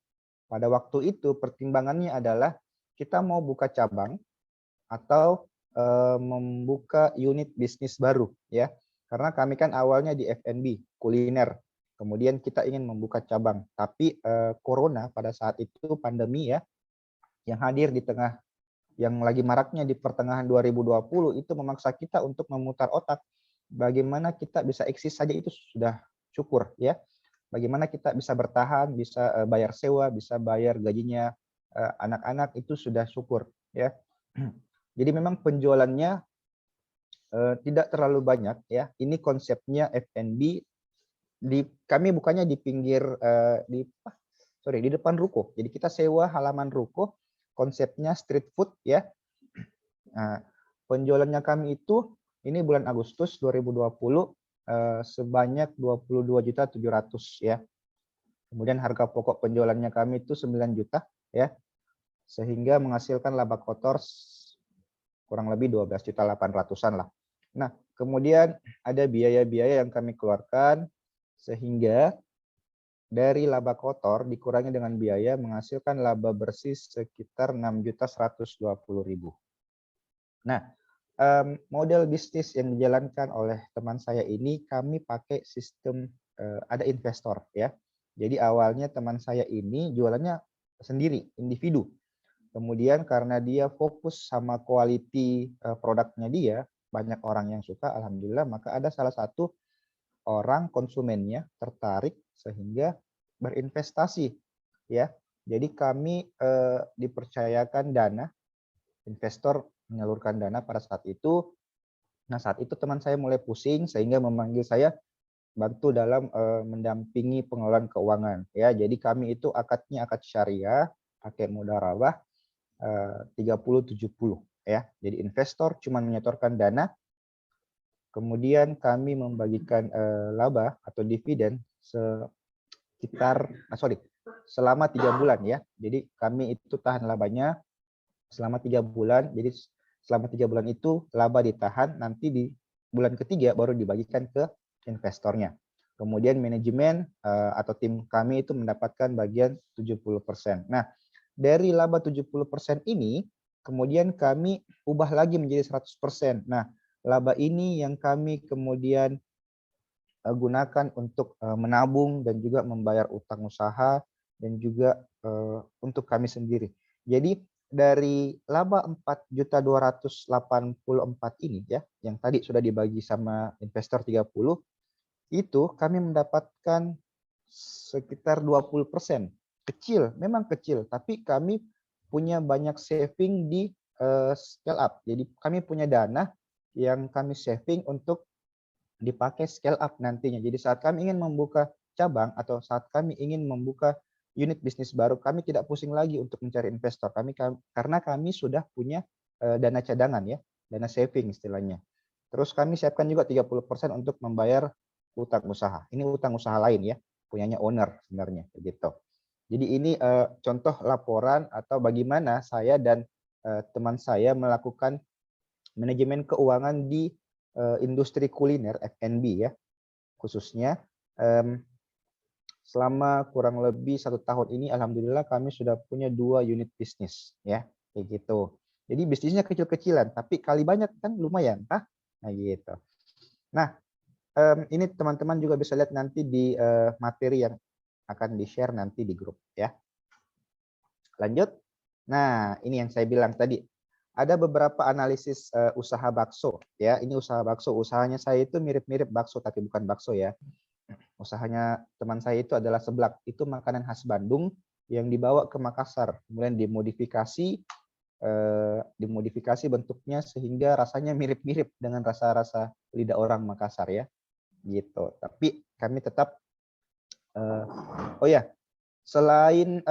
Pada waktu itu pertimbangannya adalah kita mau buka cabang atau membuka unit bisnis baru ya, karena kami kan awalnya di F&B kuliner, kemudian kita ingin membuka cabang, tapi corona pada saat itu pandemi ya, yang hadir di tengah, yang lagi maraknya di pertengahan 2020 itu memaksa kita untuk memutar otak bagaimana kita bisa eksis saja itu sudah syukur ya, bagaimana kita bisa bertahan, bisa bayar sewa, bisa bayar gajinya anak-anak itu sudah syukur ya. Jadi memang penjualannya tidak terlalu banyak ya. Ini konsepnya F&B, kami bukannya di pinggir di depan ruko. Jadi kita sewa halaman ruko, konsepnya street food ya. Nah, penjualannya kami itu ini bulan Agustus 2020 sebanyak 22.700.000 ya. Kemudian harga pokok penjualannya kami itu 9 juta ya. Sehingga menghasilkan laba kotor kurang lebih 12.800.000-an lah. Nah, kemudian ada biaya-biaya yang kami keluarkan sehingga dari laba kotor dikurangi dengan biaya menghasilkan laba bersih sekitar 6.120.000. Nah, model bisnis yang dijalankan oleh teman saya ini kami pakai sistem ada investor ya. Jadi awalnya teman saya ini jualannya sendiri, individu. Kemudian karena dia fokus sama quality produknya dia, banyak orang yang suka, alhamdulillah, maka ada salah satu orang konsumennya tertarik sehingga berinvestasi ya. Jadi kami dipercayakan dana, investor menyalurkan dana pada saat itu. Nah, saat itu teman saya mulai pusing sehingga memanggil saya bantu dalam mendampingi pengelolaan keuangan ya. Jadi kami itu akadnya akad syariah, pakai mudharabah 30-70 ya. Jadi investor cuma menyetorkan dana, kemudian kami membagikan laba atau dividen sekitar selama 3 bulan ya. Jadi kami itu tahan labanya selama 3 bulan. Jadi selama 3 bulan itu laba ditahan, nanti di bulan ketiga baru dibagikan ke investornya. Kemudian manajemen atau tim kami itu mendapatkan bagian 70%. Nah, dari laba 70% ini, kemudian kami ubah lagi menjadi 100%. Nah, laba ini yang kami kemudian gunakan untuk menabung dan juga membayar utang usaha dan juga untuk kami sendiri. Jadi dari laba 4.284 ini ya, yang tadi sudah dibagi sama investor 30, itu kami mendapatkan sekitar 20%. Kecil, memang kecil, tapi kami punya banyak saving di scale up. Jadi kami punya dana yang kami saving untuk dipakai scale up nantinya. Jadi saat kami ingin membuka cabang atau saat kami ingin membuka unit bisnis baru, kami tidak pusing lagi untuk mencari investor. Karena kami sudah punya dana cadangan ya, dana saving istilahnya. Terus kami siapkan juga 30% untuk membayar utang usaha. Ini utang usaha lain ya, punyanya owner sebenarnya begitu. Jadi ini contoh laporan atau bagaimana saya dan teman saya melakukan manajemen keuangan di industri kuliner F&B ya, khususnya selama kurang lebih 1 tahun ini alhamdulillah kami sudah punya 2 unit bisnis ya, kayak gitu. Jadi bisnisnya kecil-kecilan tapi kali banyak kan lumayan nah gitu. Nah ini teman-teman juga bisa lihat nanti di materi yang akan di-share nanti di grup ya. Lanjut. Nah ini yang saya bilang tadi, ada beberapa analisis usaha bakso ya. Ini usaha bakso, usahanya saya itu mirip-mirip bakso tapi bukan bakso ya. Usahanya teman saya itu adalah seblak. Itu makanan khas Bandung yang dibawa ke Makassar, kemudian dimodifikasi bentuknya sehingga rasanya mirip-mirip dengan rasa-rasa lidah orang Makassar ya. Gitu. Tapi kami tetap oh ya, selain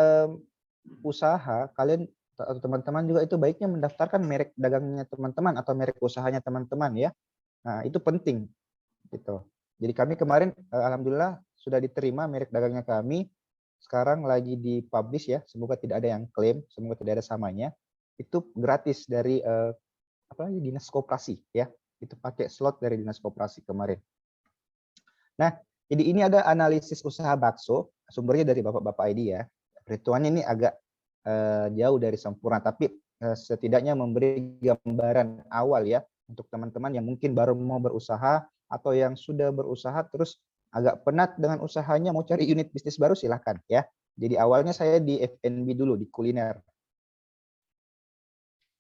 usaha, kalian atau teman-teman juga itu baiknya mendaftarkan merek dagangnya teman-teman atau merek usahanya teman-teman ya. Nah, itu penting gitu. Jadi kami kemarin alhamdulillah sudah diterima merek dagangnya kami. Sekarang lagi dipublish ya. Semoga tidak ada yang klaim, semoga tidak ada samanya. Itu gratis dari Dinas Koperasi ya. Itu pakai slot dari Dinas Koperasi kemarin. Nah, jadi ini ada analisis usaha bakso, sumbernya dari Bapak-bapak ID ya. Perhitungannya ini agak jauh dari sempurna, tapi setidaknya memberi gambaran awal ya untuk teman-teman yang mungkin baru mau berusaha atau yang sudah berusaha terus agak penat dengan usahanya mau cari unit bisnis baru silahkan ya. Jadi awalnya saya di F&B dulu di kuliner.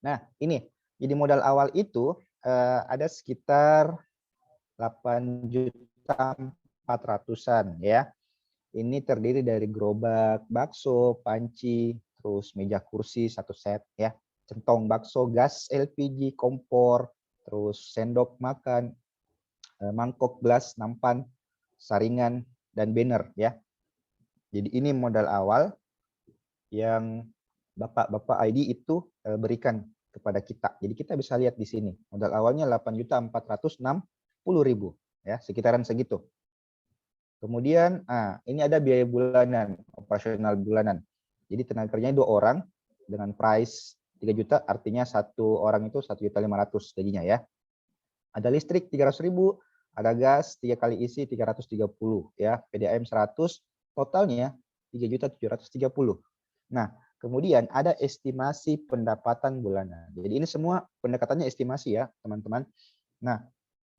Nah ini jadi modal awal itu ada sekitar 8.400.000-an ya. Ini terdiri dari gerobak, bakso, panci, terus meja kursi 1 set ya, centong bakso, gas LPG, kompor, terus sendok makan, mangkok, gelas, nampan, saringan, dan banner ya. Jadi ini modal awal yang Bapak-bapak ID itu berikan kepada kita. Jadi kita bisa lihat di sini, modal awalnya 8.460.000 ya, sekitaran segitu. Kemudian ini ada biaya bulanan, operasional bulanan. Jadi tenaga kerjanya 2 orang dengan price 3 juta, artinya 1 orang itu 1.500.000 gajinya ya. Ada listrik 300.000, ada gas 3 kali isi 330 ya, PDAM 100, totalnya 3.730. Nah, kemudian ada estimasi pendapatan bulanan. Jadi ini semua pendekatannya estimasi ya, teman-teman. Nah,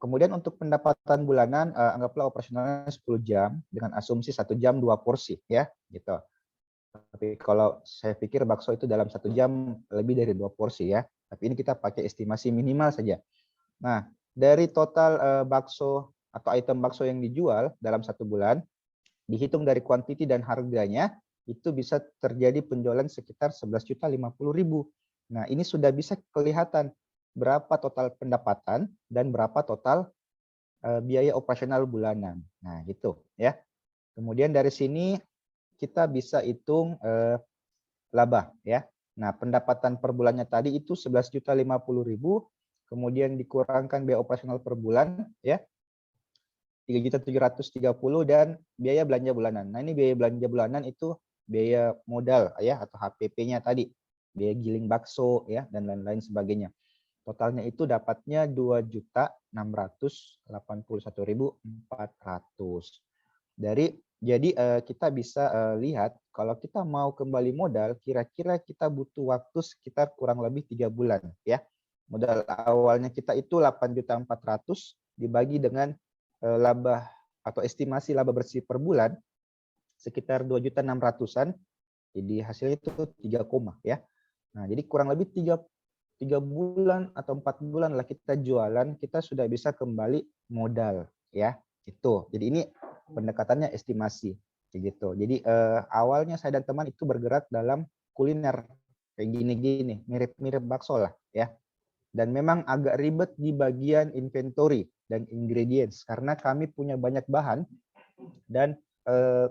kemudian untuk pendapatan bulanan, anggaplah operasionalnya 10 jam dengan asumsi 1 jam 2 porsi ya, gitu. Tapi kalau saya pikir bakso itu dalam 1 jam lebih dari 2 porsi ya. Tapi ini kita pakai estimasi minimal saja. Nah, dari total bakso atau item bakso yang dijual dalam 1 bulan, dihitung dari kuantiti dan harganya, itu bisa terjadi penjualan sekitar 11.050.000. Nah, ini sudah bisa kelihatan berapa total pendapatan dan berapa total biaya operasional bulanan. Nah, gitu ya. Kemudian dari sini kita bisa hitung laba ya. Nah, pendapatan per bulannya tadi itu 11.050.000, kemudian dikurangkan biaya operasional per bulan ya. 3.730 dan biaya belanja bulanan. Nah, ini biaya belanja bulanan itu biaya modal ya atau HPP-nya tadi, biaya giling bakso ya dan lain-lain sebagainya. Totalnya itu dapatnya 2.681.400. Jadi kita bisa lihat kalau kita mau kembali modal kira-kira kita butuh waktu sekitar kurang lebih 3 bulan ya. Modal awalnya kita itu 8.400.000 dibagi dengan laba atau estimasi laba bersih per bulan sekitar 2.600.000-an. Jadi hasilnya itu 3, ya. Nah, jadi kurang lebih 3 bulan atau 4 bulan lah kita jualan, kita sudah bisa kembali modal, ya. Itu. Jadi ini pendekatannya estimasi, kayak gitu. Jadi awalnya saya dan teman itu bergerak dalam kuliner kayak gini-gini, mirip-mirip bakso lah, ya. Dan memang agak ribet di bagian inventory dan ingredients karena kami punya banyak bahan dan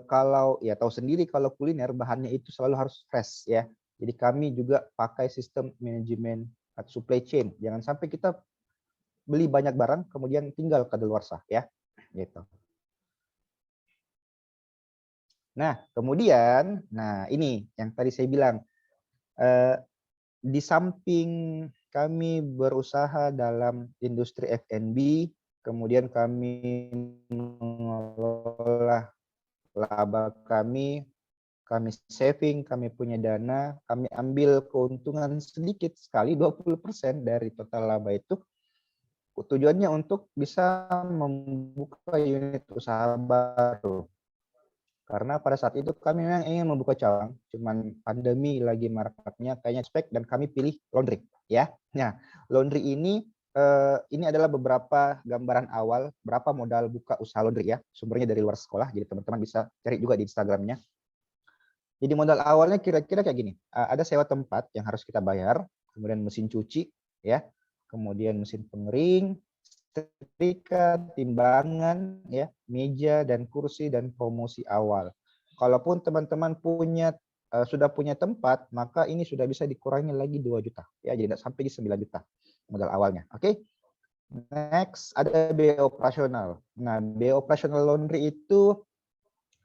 kalau ya tahu sendiri kalau kuliner bahannya itu selalu harus fresh, ya. Jadi kami juga pakai sistem manajemen atau supply chain. Jangan sampai kita beli banyak barang kemudian tinggal kadaluarsa, ya. Gitu. Nah, kemudian, ini yang tadi saya bilang, di samping kami berusaha dalam industri F&B, kemudian kami mengelola laba kami saving, kami punya dana, kami ambil keuntungan sedikit sekali 20% dari total laba itu. Tujuannya untuk bisa membuka unit usaha baru. Karena pada saat itu kami memang ingin membuka cabang, cuman pandemi lagi maraknya kayaknya spek dan kami pilih laundry, ya. Nah, laundry ini adalah beberapa gambaran awal berapa modal buka usaha laundry, ya. Sumbernya dari luar sekolah, jadi teman-teman bisa cari juga di Instagramnya. Jadi modal awalnya kira-kira kayak gini, ada sewa tempat yang harus kita bayar, kemudian mesin cuci, ya, kemudian mesin pengering, setrika, timbangan, ya, meja dan kursi dan promosi awal. Kalaupun teman-teman sudah punya tempat, maka ini sudah bisa dikurangi lagi 2 juta, ya, jadi tidak sampai di 9 juta modal awalnya. Oke. Next ada biaya operasional. Nah, biaya operasional laundry itu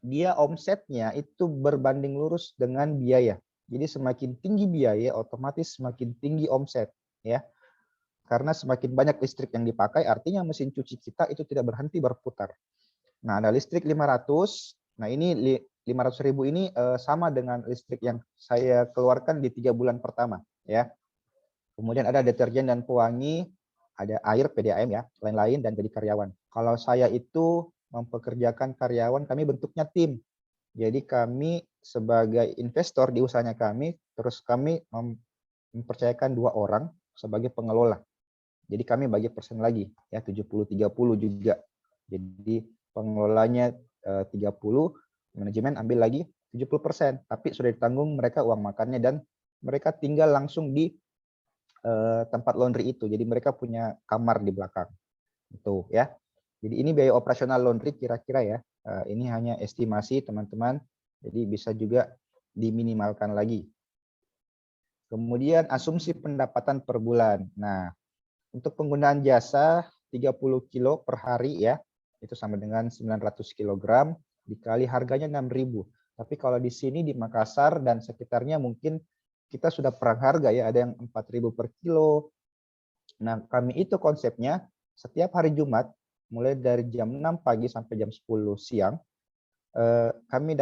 dia omsetnya itu berbanding lurus dengan biaya. Jadi semakin tinggi biaya, otomatis semakin tinggi omset, ya. Karena semakin banyak listrik yang dipakai, artinya mesin cuci kita itu tidak berhenti berputar. Nah, ada listrik 500. Nah, ini 500.000 ini sama dengan listrik yang saya keluarkan di 3 bulan pertama, ya. Kemudian ada deterjen dan pewangi, ada air PDAM, ya, lain-lain, dan gaji karyawan. Kalau saya itu mempekerjakan karyawan, kami bentuknya tim. Jadi kami sebagai investor di usahanya kami, terus kami mempercayakan 2 orang sebagai pengelola. Jadi kami bagi persen lagi, ya, 70-30 juga. Jadi pengelolanya 30, manajemen ambil lagi 70%, tapi sudah ditanggung mereka uang makannya dan mereka tinggal langsung di tempat laundry itu. Jadi mereka punya kamar di belakang. Itu, ya. Jadi ini biaya operasional laundry kira-kira, ya. Ini hanya estimasi teman-teman. Jadi bisa juga diminimalkan lagi. Kemudian asumsi pendapatan per bulan. Nah, untuk penggunaan jasa 30 kilo per hari, ya. Itu sama dengan 900 kg dikali harganya 6.000. Tapi kalau di sini di Makassar dan sekitarnya mungkin kita sudah perang harga, ya. Ada yang 4.000 per kilo. Nah, kami itu konsepnya setiap hari Jumat mulai dari jam 6 pagi sampai jam 10 siang kami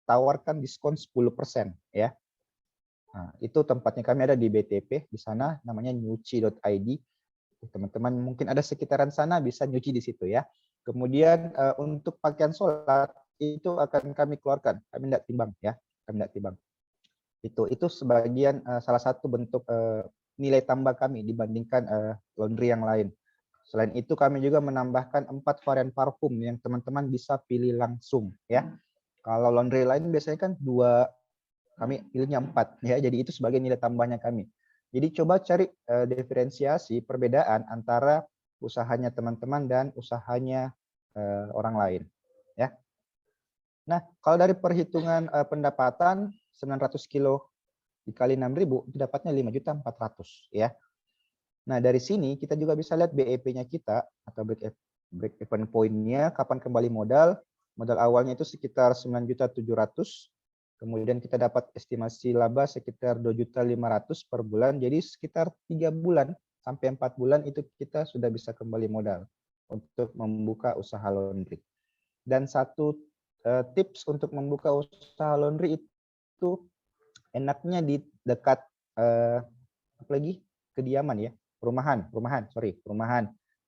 tawarkan diskon 10%, ya. Nah, itu tempatnya kami ada di BTP di sana, namanya nyuci.id. Teman-teman mungkin ada sekitaran sana bisa nyuci di situ, ya. Kemudian untuk pakaian sholat itu akan kami keluarkan, kami tidak timbang, ya. Kami tidak timbang. Itu sebagian salah satu bentuk nilai tambah kami dibandingkan laundry yang lain. Selain itu kami juga menambahkan 4 varian parfum yang teman-teman bisa pilih langsung, ya. Kalau laundry lain biasanya kan 2, kami pilihnya 4, ya. Jadi itu sebagai nilai tambahnya kami. Jadi coba cari diferensiasi perbedaan antara usahanya teman-teman dan usahanya orang lain, ya. Nah, kalau dari perhitungan pendapatan 900 kilo dikali 6.000 itu dapatnya 5.400.000, ya. Nah, dari sini kita juga bisa lihat BEP-nya kita atau break even point-nya, kapan kembali modal. Modal awalnya itu sekitar 9.700.000, kemudian kita dapat estimasi laba sekitar 2.500.000 per bulan. Jadi sekitar 3 bulan sampai 4 bulan itu kita sudah bisa kembali modal untuk membuka usaha laundry. Dan satu tips untuk membuka usaha laundry itu enaknya di dekat kediaman, ya. Perumahan.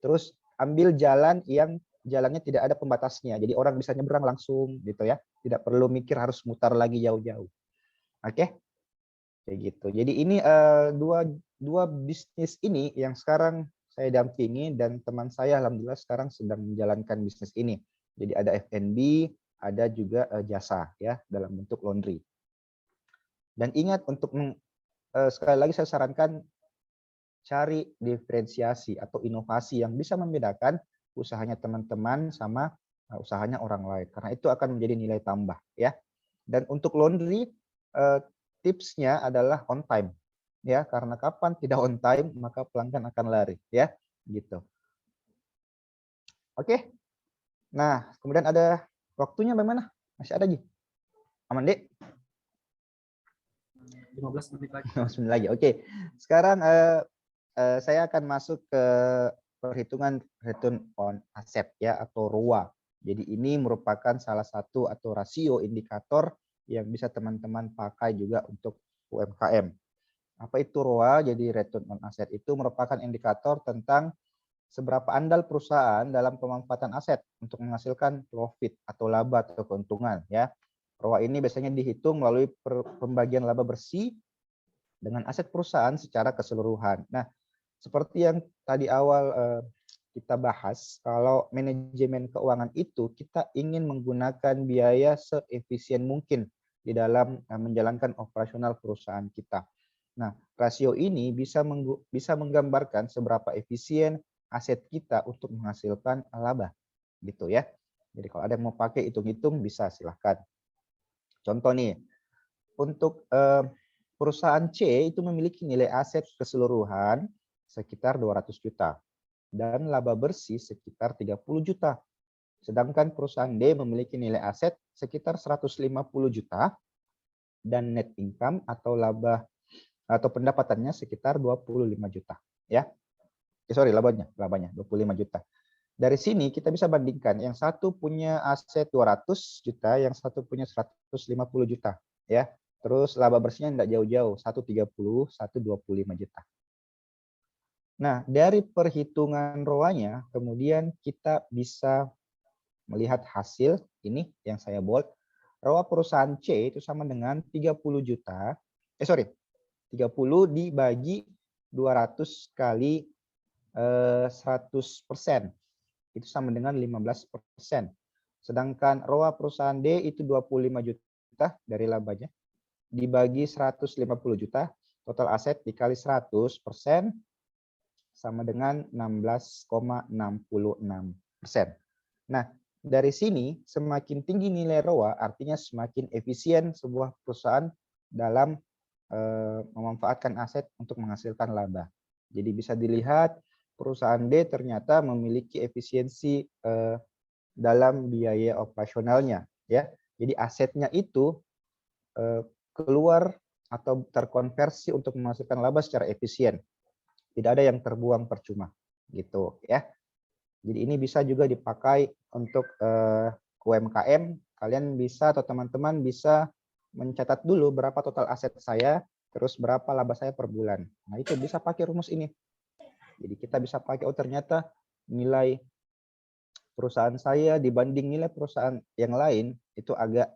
Terus ambil jalan yang jalannya tidak ada pembatasnya. Jadi orang bisa nyebrang langsung gitu ya. Tidak perlu mikir harus mutar lagi jauh-jauh. Oke? Kayak gitu. Jadi ini dua bisnis ini yang sekarang saya dampingi dan teman saya alhamdulillah sekarang sedang menjalankan bisnis ini. Jadi ada F&B, ada juga jasa ya dalam bentuk laundry. Dan ingat untuk sekali lagi saya sarankan cari diferensiasi atau inovasi yang bisa membedakan usahanya teman-teman sama usahanya orang lain, karena itu akan menjadi nilai tambah ya. Dan untuk laundry tipsnya adalah on time ya, karena kapan tidak on time maka pelanggan akan lari ya gitu. Oke. Nah, kemudian ada waktunya bagaimana? Masih ada Ji? Aman Dek? 15 menit lagi. 15 menit lagi. Oke. Sekarang saya akan masuk ke perhitungan return on asset ya atau ROA. Jadi ini merupakan salah satu atau rasio indikator yang bisa teman-teman pakai juga untuk UMKM. Apa itu ROA? Jadi return on asset itu merupakan indikator tentang seberapa andal perusahaan dalam pemanfaatan aset untuk menghasilkan profit atau laba atau keuntungan ya. ROA ini biasanya dihitung melalui pembagian laba bersih dengan aset perusahaan secara keseluruhan. Nah, seperti yang tadi awal kita bahas, kalau manajemen keuangan itu kita ingin menggunakan biaya seefisien mungkin di dalam menjalankan operasional perusahaan kita. Nah, rasio ini bisa menggambarkan seberapa efisien aset kita untuk menghasilkan laba, gitu ya. Jadi kalau ada yang mau pakai hitung-hitung bisa silahkan. Contoh nih, untuk perusahaan C itu memiliki nilai aset keseluruhan sekitar 200 juta dan laba bersih sekitar 30 juta. Sedangkan perusahaan D memiliki nilai aset sekitar 150 juta dan net income atau laba atau pendapatannya sekitar 25 juta ya. Labanya 25 juta. Dari sini kita bisa bandingkan, yang satu punya aset 200 juta, yang satu punya 150 juta ya. Terus laba bersihnya tidak jauh-jauh, 130, 125 juta. Nah, dari perhitungan ROA-nya kemudian kita bisa melihat hasil ini yang saya bold. ROA perusahaan C itu sama dengan 30 juta. 30 dibagi 200 kali 100%. Itu sama dengan 15%. Sedangkan ROA perusahaan D itu 25 juta dari labanya dibagi 150 juta, total aset dikali 100% sama dengan 16,66%. Nah, dari sini semakin tinggi nilai ROA artinya semakin efisien sebuah perusahaan dalam memanfaatkan aset untuk menghasilkan laba. Jadi bisa dilihat perusahaan D ternyata memiliki efisiensi dalam biaya operasionalnya ya. Jadi asetnya itu keluar atau terkonversi untuk menghasilkan laba secara efisien. Tidak ada yang terbuang percuma gitu ya. Jadi ini bisa juga dipakai untuk UMKM. Kalian bisa atau teman-teman bisa mencatat dulu berapa total aset saya, terus berapa laba saya per bulan. Nah, itu bisa pakai rumus ini. Jadi kita bisa pakai, oh ternyata nilai perusahaan saya dibanding nilai perusahaan yang lain itu agak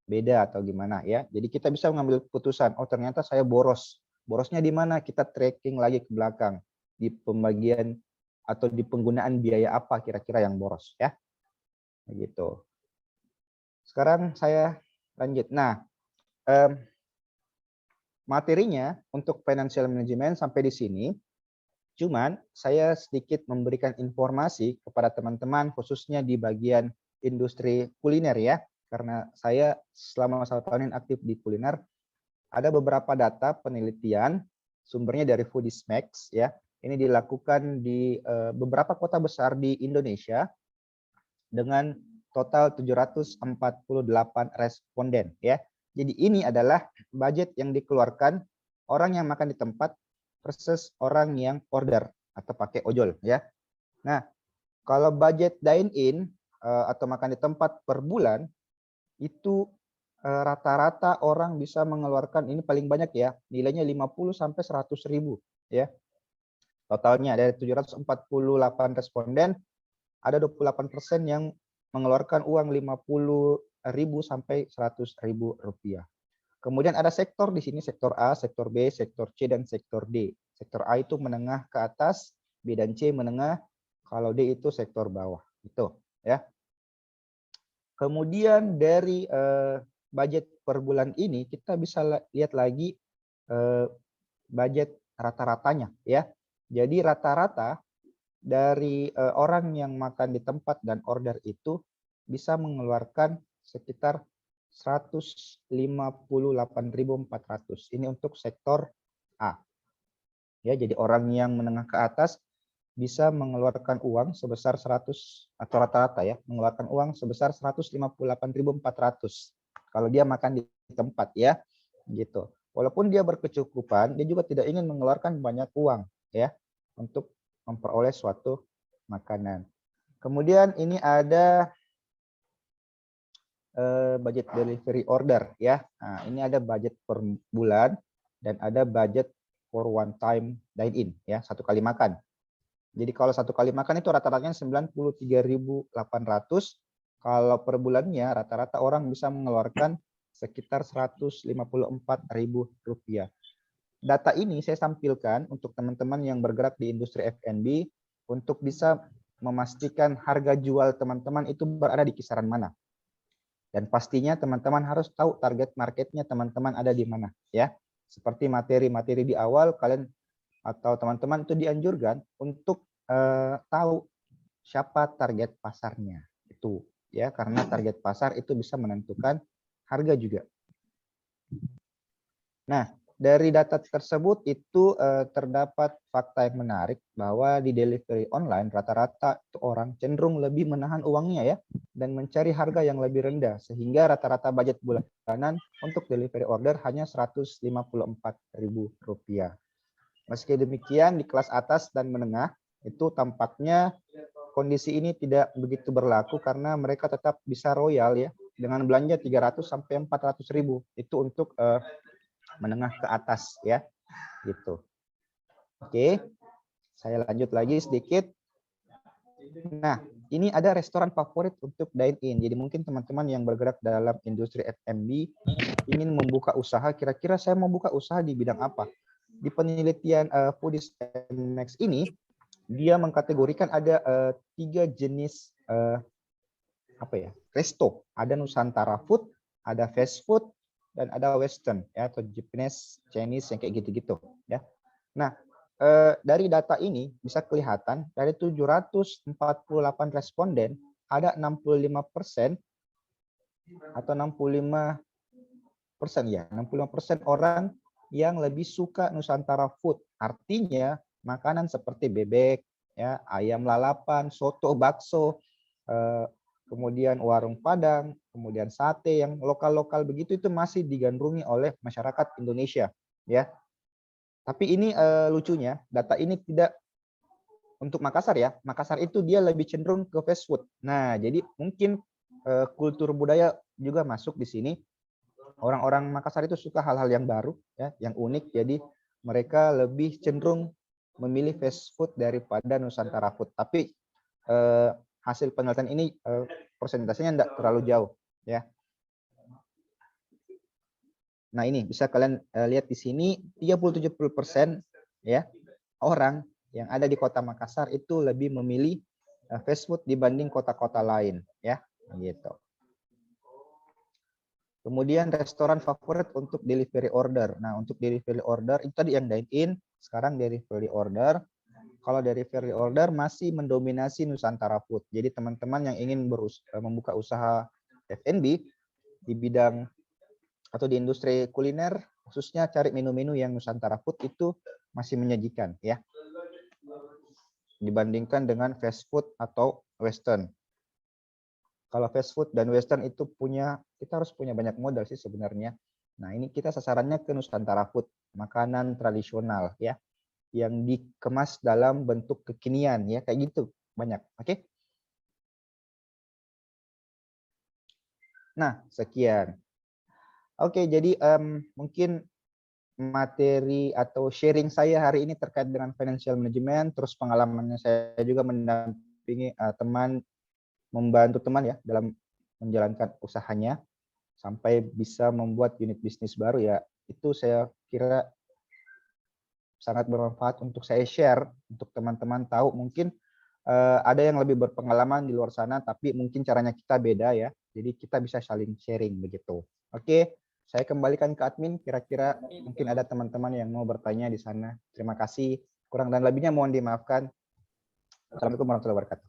beda atau gimana ya. Jadi kita bisa mengambil keputusan, oh ternyata saya boros. Borosnya di mana? Kita tracking lagi ke belakang. Di pembagian atau di penggunaan biaya apa kira-kira yang boros ya. Begitu. Sekarang saya lanjut. Nah, materinya untuk financial management sampai di sini. Cuman saya sedikit memberikan informasi kepada teman-teman khususnya di bagian industri kuliner ya. Karena saya selama 1 tahun ini aktif di kuliner, ada beberapa data penelitian sumbernya dari Foodiesmax ya. Ini dilakukan di beberapa kota besar di Indonesia dengan total 748 responden ya. Jadi ini adalah budget yang dikeluarkan orang yang makan di tempat versus orang yang order atau pakai ojol ya. Nah, kalau budget dine in atau makan di tempat per bulan itu rata-rata orang bisa mengeluarkan, ini paling banyak ya, nilainya 50 sampai 100 ribu ya. Totalnya dari 748 responden, ada 28% yang mengeluarkan uang 50.000 sampai 100.000 rupiah. Kemudian ada sektor di sini, sektor A, sektor B, sektor C, dan sektor D. Sektor A itu menengah ke atas, B dan C menengah, kalau D itu sektor bawah. Itu ya. Kemudian dari budget per bulan ini kita bisa lihat lagi budget rata-ratanya ya. Jadi rata-rata dari orang yang makan di tempat dan order itu bisa mengeluarkan sekitar 158.400. Ini untuk sektor A. Ya, jadi orang yang menengah ke atas bisa mengeluarkan uang sebesar 100 atau rata-rata ya, mengeluarkan uang sebesar 158.400 kalau dia makan di tempat ya, gitu. Walaupun dia berkecukupan, dia juga tidak ingin mengeluarkan banyak uang ya untuk memperoleh suatu makanan. Kemudian ini ada budget delivery order ya. Nah, ini ada budget per bulan dan ada budget for one time dine in ya, satu kali makan. Jadi kalau satu kali makan itu rata-ratanya 93.800. Kalau per bulannya rata-rata orang bisa mengeluarkan sekitar 154.000 rupiah. Data ini saya tampilkan untuk teman-teman yang bergerak di industri F&B untuk bisa memastikan harga jual teman-teman itu berada di kisaran mana. Dan pastinya teman-teman harus tahu target marketnya teman-teman ada di mana ya. Seperti materi-materi di awal, kalian atau teman-teman itu dianjurkan untuk tahu siapa target pasarnya itu ya, karena target pasar itu bisa menentukan harga juga. Nah, dari data tersebut itu terdapat fakta yang menarik bahwa di delivery online rata-rata orang cenderung lebih menahan uangnya ya dan mencari harga yang lebih rendah, sehingga rata-rata budget bulanan untuk delivery order hanya 154.000 rupiah. Meski demikian di kelas atas dan menengah itu tampaknya kondisi ini tidak begitu berlaku karena mereka tetap bisa royal ya dengan belanja 300 sampai 400.000 itu untuk menengah ke atas ya gitu. Oke, saya lanjut lagi sedikit. Nah, ini ada restoran favorit untuk dine in. Jadi mungkin teman-teman yang bergerak dalam industri F&B ingin membuka usaha, kira-kira saya mau buka usaha di bidang apa? Di penelitian Foodies MX ini dia mengkategorikan ada 3 jenis resto. Ada Nusantara food, ada fast food, dan ada western ya, atau Japanese, Chinese yang kayak gitu-gitu ya. Nah, dari data ini bisa kelihatan dari 748 responden ada 65% atau 65% ya, 65% orang yang lebih suka Nusantara food. Artinya makanan seperti bebek ya, ayam lalapan, soto, bakso, kemudian warung Padang, kemudian sate yang lokal-lokal begitu itu masih digandrungi oleh masyarakat Indonesia ya. Tapi ini lucunya data ini tidak untuk Makassar ya. Makassar itu dia lebih cenderung ke fast food. Nah, jadi mungkin kultur budaya juga masuk di sini. Orang-orang Makassar itu suka hal-hal yang baru ya, yang unik. Jadi mereka lebih cenderung memilih fast food daripada Nusantara food. Tapi hasil penelitian ini persentasenya tidak terlalu jauh ya. Nah, ini bisa kalian lihat di sini 30-70% ya orang yang ada di Kota Makassar itu lebih memilih fast food dibanding kota-kota lain ya, gitu. Kemudian restoran favorit untuk delivery order. Nah, untuk delivery order itu tadi yang dine in, sekarang delivery order. Kalau delivery order masih mendominasi Nusantara food. Jadi teman-teman yang ingin membuka usaha F&B di bidang atau di industri kuliner, khususnya cari menu-menu yang Nusantara food itu masih menyajikan ya. Dibandingkan dengan fast food atau western. Kalau fast food dan western itu kita harus punya banyak modal sih sebenarnya. Nah, ini kita sasarannya ke Nusantara food, makanan tradisional ya, yang dikemas dalam bentuk kekinian ya, kayak gitu banyak. Oke. Nah, sekian. Oke, jadi mungkin materi atau sharing saya hari ini terkait dengan financial management, terus pengalamannya saya juga mendampingi mendampingi teman, membantu teman ya dalam menjalankan usahanya sampai bisa membuat unit bisnis baru ya, itu saya kira sangat bermanfaat untuk saya share untuk teman-teman tahu. Mungkin ada yang lebih berpengalaman di luar sana, tapi mungkin caranya kita beda ya. Jadi kita bisa saling sharing begitu. Oke, saya kembalikan ke admin. Kira-kira mungkin ada teman-teman yang mau bertanya di sana. Terima kasih. Kurang dan lebihnya mohon dimaafkan. Assalamualaikum warahmatullahi wabarakatuh.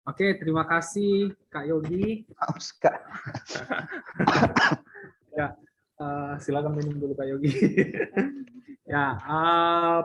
Oke, terima kasih Kak Yogi. Maaf, Kak. Ya, silakan minum dulu Kak Yogi. Ya,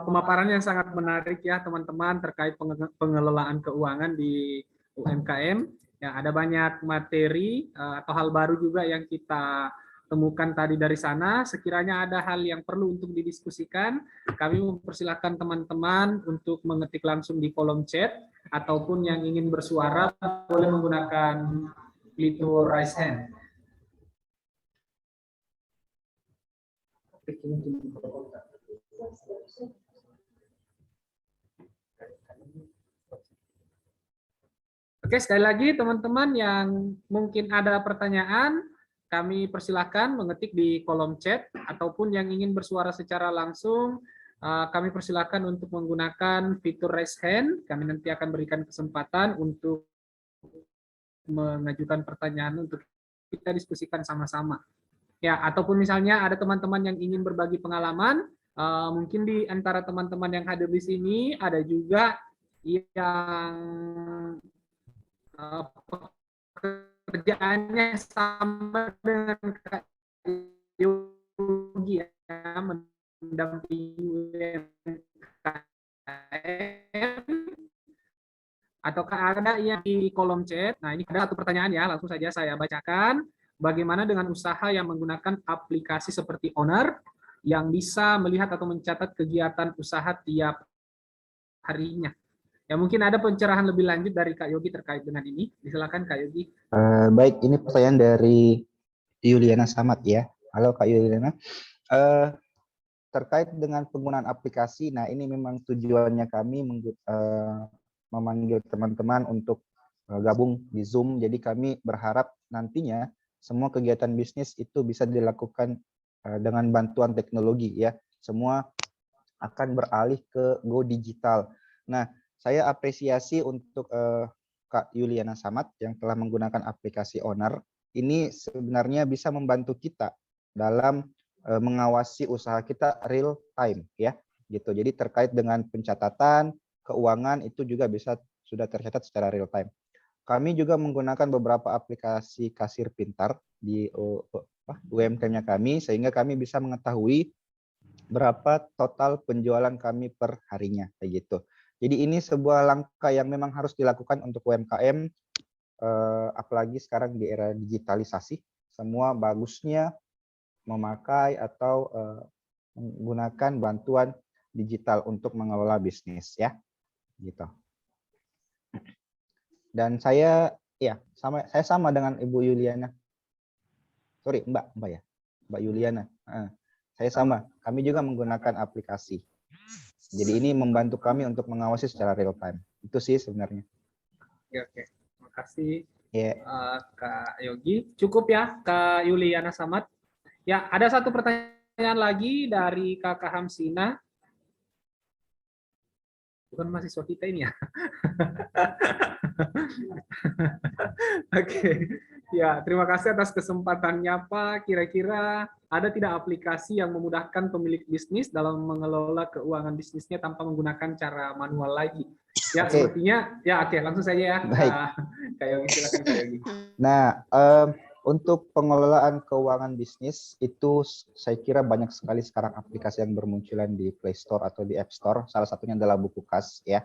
pemaparan yang sangat menarik ya teman-teman terkait pengelolaan keuangan di UMKM. Ya, ada banyak materi atau hal baru juga yang kita temukan tadi dari sana. Sekiranya ada hal yang perlu untuk didiskusikan, kami mempersilahkan teman-teman untuk mengetik langsung di kolom chat, ataupun yang ingin bersuara boleh menggunakan fitur raise hand. Oke, sekali lagi teman-teman yang mungkin ada pertanyaan, kami persilahkan mengetik di kolom chat, ataupun yang ingin bersuara secara langsung, kami persilahkan untuk menggunakan fitur raise hand. Kami nanti akan berikan kesempatan untuk mengajukan pertanyaan untuk kita diskusikan sama-sama. Ya, ataupun misalnya ada teman-teman yang ingin berbagi pengalaman, mungkin di antara teman-teman yang hadir di sini ada juga yang pekerjaannya sama dengan Kak Yogi ya, mendampingi UMKM, ataukah ada yang di kolom chat. Nah, ini ada satu pertanyaan ya, langsung saja saya bacakan. Bagaimana dengan usaha yang menggunakan aplikasi seperti Owner yang bisa melihat atau mencatat kegiatan usaha tiap harinya? Ya, mungkin ada pencerahan lebih lanjut dari Kak Yogi terkait dengan ini. Silakan Kak Yogi. Baik, ini pertanyaan dari Yuliana Samad ya. Halo Kak Yuliana. Terkait dengan penggunaan aplikasi, nah ini memang tujuannya kami memanggil teman-teman untuk gabung di Zoom. Jadi kami berharap nantinya semua kegiatan bisnis itu bisa dilakukan dengan bantuan teknologi ya. Semua akan beralih ke go digital. Nah, saya apresiasi untuk Kak Yuliana Samad yang telah menggunakan aplikasi Owner. Ini sebenarnya bisa membantu kita dalam mengawasi usaha kita real time ya, gitu. Jadi terkait dengan pencatatan keuangan itu juga bisa sudah tercatat secara real time. Kami juga menggunakan beberapa aplikasi kasir pintar di UMKM-nya kami sehingga kami bisa mengetahui berapa total penjualan kami per harinya kayak gitu. Jadi ini sebuah langkah yang memang harus dilakukan untuk UMKM, apalagi sekarang di era digitalisasi, semua bagusnya memakai atau menggunakan bantuan digital untuk mengelola bisnis ya, gitu. Dan saya sama dengan Ibu Yuliana. Sorry, Mbak ya, Mbak Yuliana. Saya sama, kami juga menggunakan aplikasi. Jadi ini membantu kami untuk mengawasi secara real time. Itu sih sebenarnya. Oke. Terima kasih Kak Yogi. Cukup ya Kak Yuliana Samad. Ya, ada satu pertanyaan lagi dari Kakak Hamsina. Bukan mahasiswa kita ini ya. Oke. Ya, terima kasih atas kesempatannya Pak. Kira-kira ada tidak aplikasi yang memudahkan pemilik bisnis dalam mengelola keuangan bisnisnya tanpa menggunakan cara manual lagi? Ya, sepertinya ya oke, langsung saja ya. Baik. Kak Yogi, silakan Kak Yogi. Nah, untuk pengelolaan keuangan bisnis itu saya kira banyak sekali sekarang aplikasi yang bermunculan di Play Store atau di App Store. Salah satunya adalah Bukukas ya.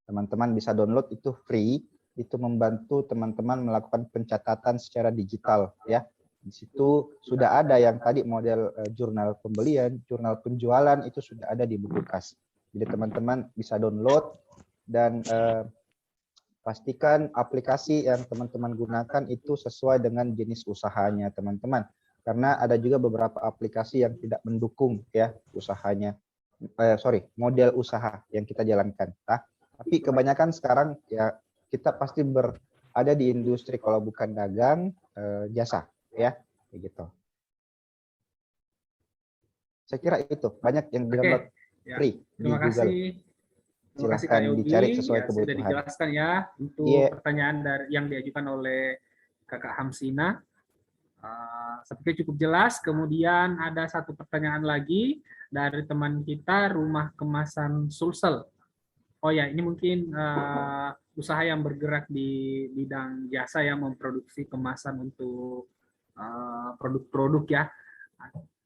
Teman-teman bisa download, itu free. Itu membantu teman-teman melakukan pencatatan secara digital ya. Di situ sudah ada yang tadi model jurnal pembelian, jurnal penjualan itu sudah ada di Bukukas. Jadi teman-teman bisa download dan pastikan aplikasi yang teman-teman gunakan itu sesuai dengan jenis usahanya teman-teman. Karena ada juga beberapa aplikasi yang tidak mendukung ya usahanya. model usaha yang kita jalankan. Tapi kebanyakan sekarang ya kita pasti berada di industri kalau bukan dagang, jasa, ya, gitu. Saya kira itu banyak yang download free di Terima Google. kasih. Terima kasih Kak Silahkan Yogi. dicari sesuai Sudah kebutuhan. dijelaskan ya untuk pertanyaan yang diajukan oleh Kakak Hamsina. Seperti cukup jelas. Kemudian ada satu pertanyaan lagi dari teman kita, Rumah Kemasan Sulsel. Oh ya, ini mungkin usaha yang bergerak di bidang jasa yang memproduksi kemasan untuk produk-produk ya.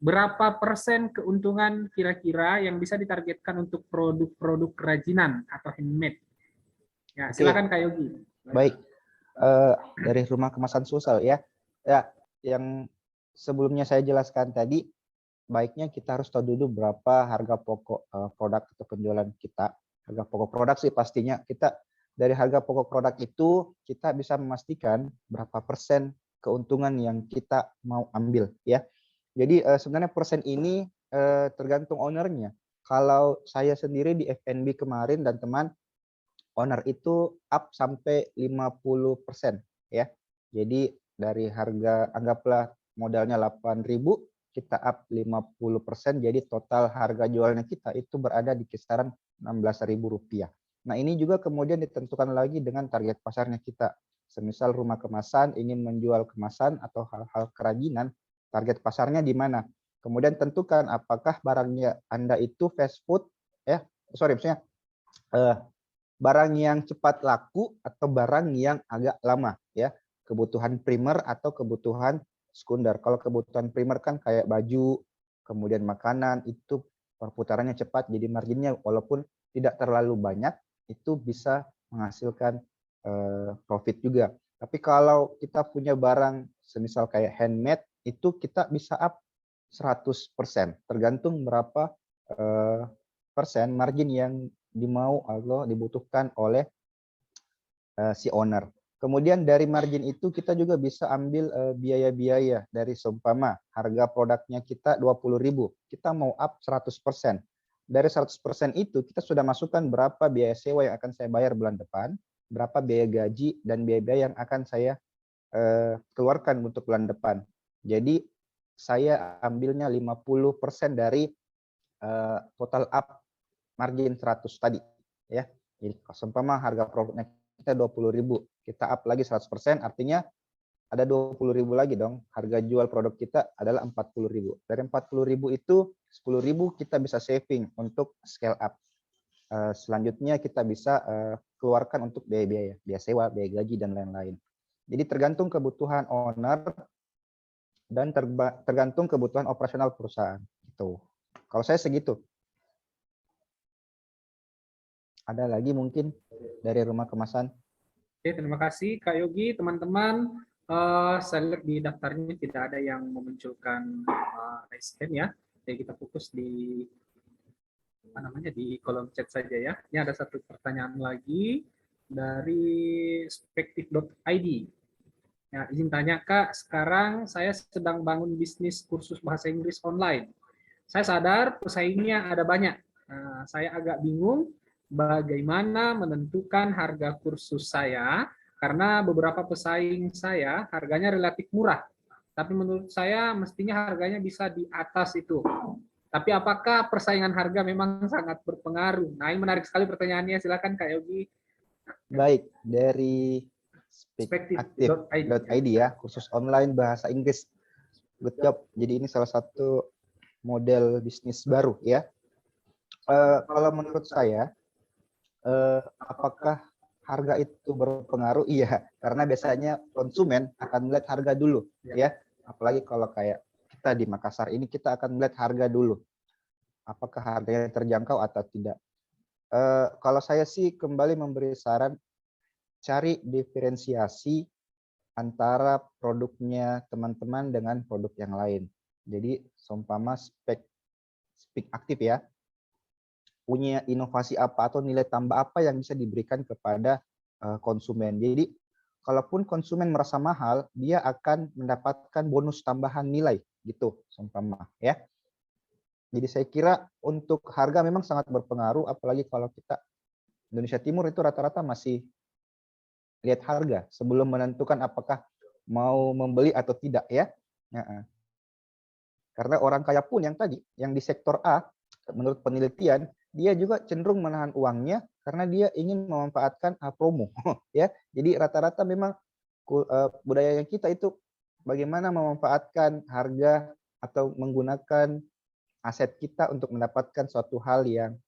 Berapa persen keuntungan kira-kira yang bisa ditargetkan untuk produk-produk kerajinan atau handmade? Ya, silakan Kak Yogi. Baik, dari Rumah Kemasan Sulsel ya. Ya, yang sebelumnya saya jelaskan tadi, baiknya kita harus tahu dulu berapa harga pokok produk atau penjualan kita. Harga pokok produk sih pastinya kita dari harga pokok produk itu kita bisa memastikan berapa persen keuntungan yang kita mau ambil ya. Jadi sebenarnya persen ini tergantung ownernya. Kalau saya sendiri di FNB kemarin dan teman, owner itu up sampai 50% ya. Jadi dari harga anggaplah modalnya 8.000, kita up 50%, jadi total harga jualnya kita itu berada di kisaran Rp16.000. Nah, ini juga kemudian ditentukan lagi dengan target pasarnya kita. Semisal rumah kemasan ingin menjual kemasan atau hal-hal kerajinan, target pasarnya di mana? Kemudian tentukan apakah barangnya Anda itu fast food ya, maksudnya barang yang cepat laku atau barang yang agak lama ya, kebutuhan primer atau kebutuhan sekunder. Kalau kebutuhan primer kan kayak baju, kemudian makanan, itu perputarannya cepat, jadi marginnya walaupun tidak terlalu banyak itu bisa menghasilkan profit juga. Tapi kalau kita punya barang semisal kayak handmade, itu kita bisa up 100%, tergantung berapa persen margin yang dimau atau dibutuhkan oleh si owner. Kemudian dari margin itu kita juga bisa ambil biaya-biaya dari seumpama harga produknya kita 20.000, kita mau up 100%. Dari 100% itu kita sudah masukkan berapa biaya sewa yang akan saya bayar bulan depan, berapa biaya gaji dan biaya-biaya yang akan saya keluarkan untuk bulan depan. Jadi saya ambilnya 50% dari total up margin 100 tadi ya. Jadi seumpama harga produknya kita 20.000, kita up lagi 100%, artinya ada 20.000 lagi dong. Harga jual produk kita adalah 40.000. Dari 40.000 itu 10.000 kita bisa saving untuk scale up. Selanjutnya kita bisa keluarkan untuk biaya-biaya, biaya sewa, biaya gaji dan lain-lain. Jadi tergantung kebutuhan owner dan tergantung kebutuhan operasional perusahaan. Gitu. Kalau saya segitu. Ada lagi mungkin dari rumah kemasan? Oke, terima kasih Kak Yogi. Teman-teman, saya lihat di daftarnya tidak ada yang memunculkan raise hand ya. Jadi kita fokus di di kolom chat saja ya. Ini ada satu pertanyaan lagi dari spektif.id. Ya, izin tanya Kak, sekarang saya sedang bangun bisnis kursus bahasa Inggris online. Saya sadar pesaingnya ada banyak. Saya agak bingung bagaimana menentukan harga kursus saya karena beberapa pesaing saya harganya relatif murah. Tapi menurut saya mestinya harganya bisa di atas itu. Tapi apakah persaingan harga memang sangat berpengaruh? Nah, ini menarik sekali pertanyaannya. Silakan Kak Yogi. Baik, dari spektif.id ya, kursus online bahasa Inggris. Good job. Jadi ini salah satu model bisnis baru ya. Kalau menurut saya, apakah harga itu berpengaruh? Iya, karena biasanya konsumen akan melihat harga dulu ya. Apalagi kalau kayak kita di Makassar ini, kita akan melihat harga dulu. Apakah harganya terjangkau atau tidak. Kalau saya sih kembali memberi saran, cari diferensiasi antara produknya teman-teman dengan produk yang lain. Jadi seumpama spek aktif ya, punya inovasi apa atau nilai tambah apa yang bisa diberikan kepada konsumen. Jadi kalaupun konsumen merasa mahal, dia akan mendapatkan bonus tambahan nilai gitu seumpama ya. Jadi saya kira untuk harga memang sangat berpengaruh, apalagi kalau kita Indonesia Timur itu rata-rata masih lihat harga sebelum menentukan apakah mau membeli atau tidak ya. Karena orang kaya pun yang tadi, yang di sektor A, menurut penelitian, dia juga cenderung menahan uangnya karena dia ingin memanfaatkan promo. Ya, jadi rata-rata memang budaya kita itu bagaimana memanfaatkan harga atau menggunakan aset kita untuk mendapatkan suatu hal yang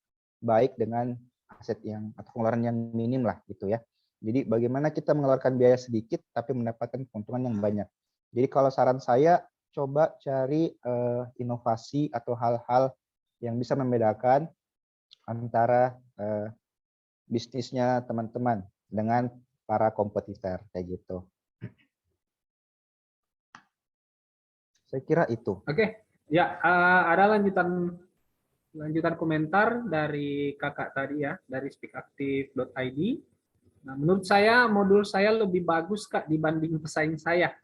baik dengan aset yang atau pengeluaran yang minim lah gitu ya. Jadi bagaimana kita mengeluarkan biaya sedikit tapi mendapatkan keuntungan yang banyak. Jadi kalau saran saya coba cari inovasi atau hal-hal yang bisa membedakan antara bisnisnya teman-teman dengan para kompetitor kayak gitu. Saya kira itu. Oke, ya ada lanjutan komentar dari kakak tadi ya, dari speakactive.id. Nah, menurut saya modul saya lebih bagus Kak dibanding pesaing saya.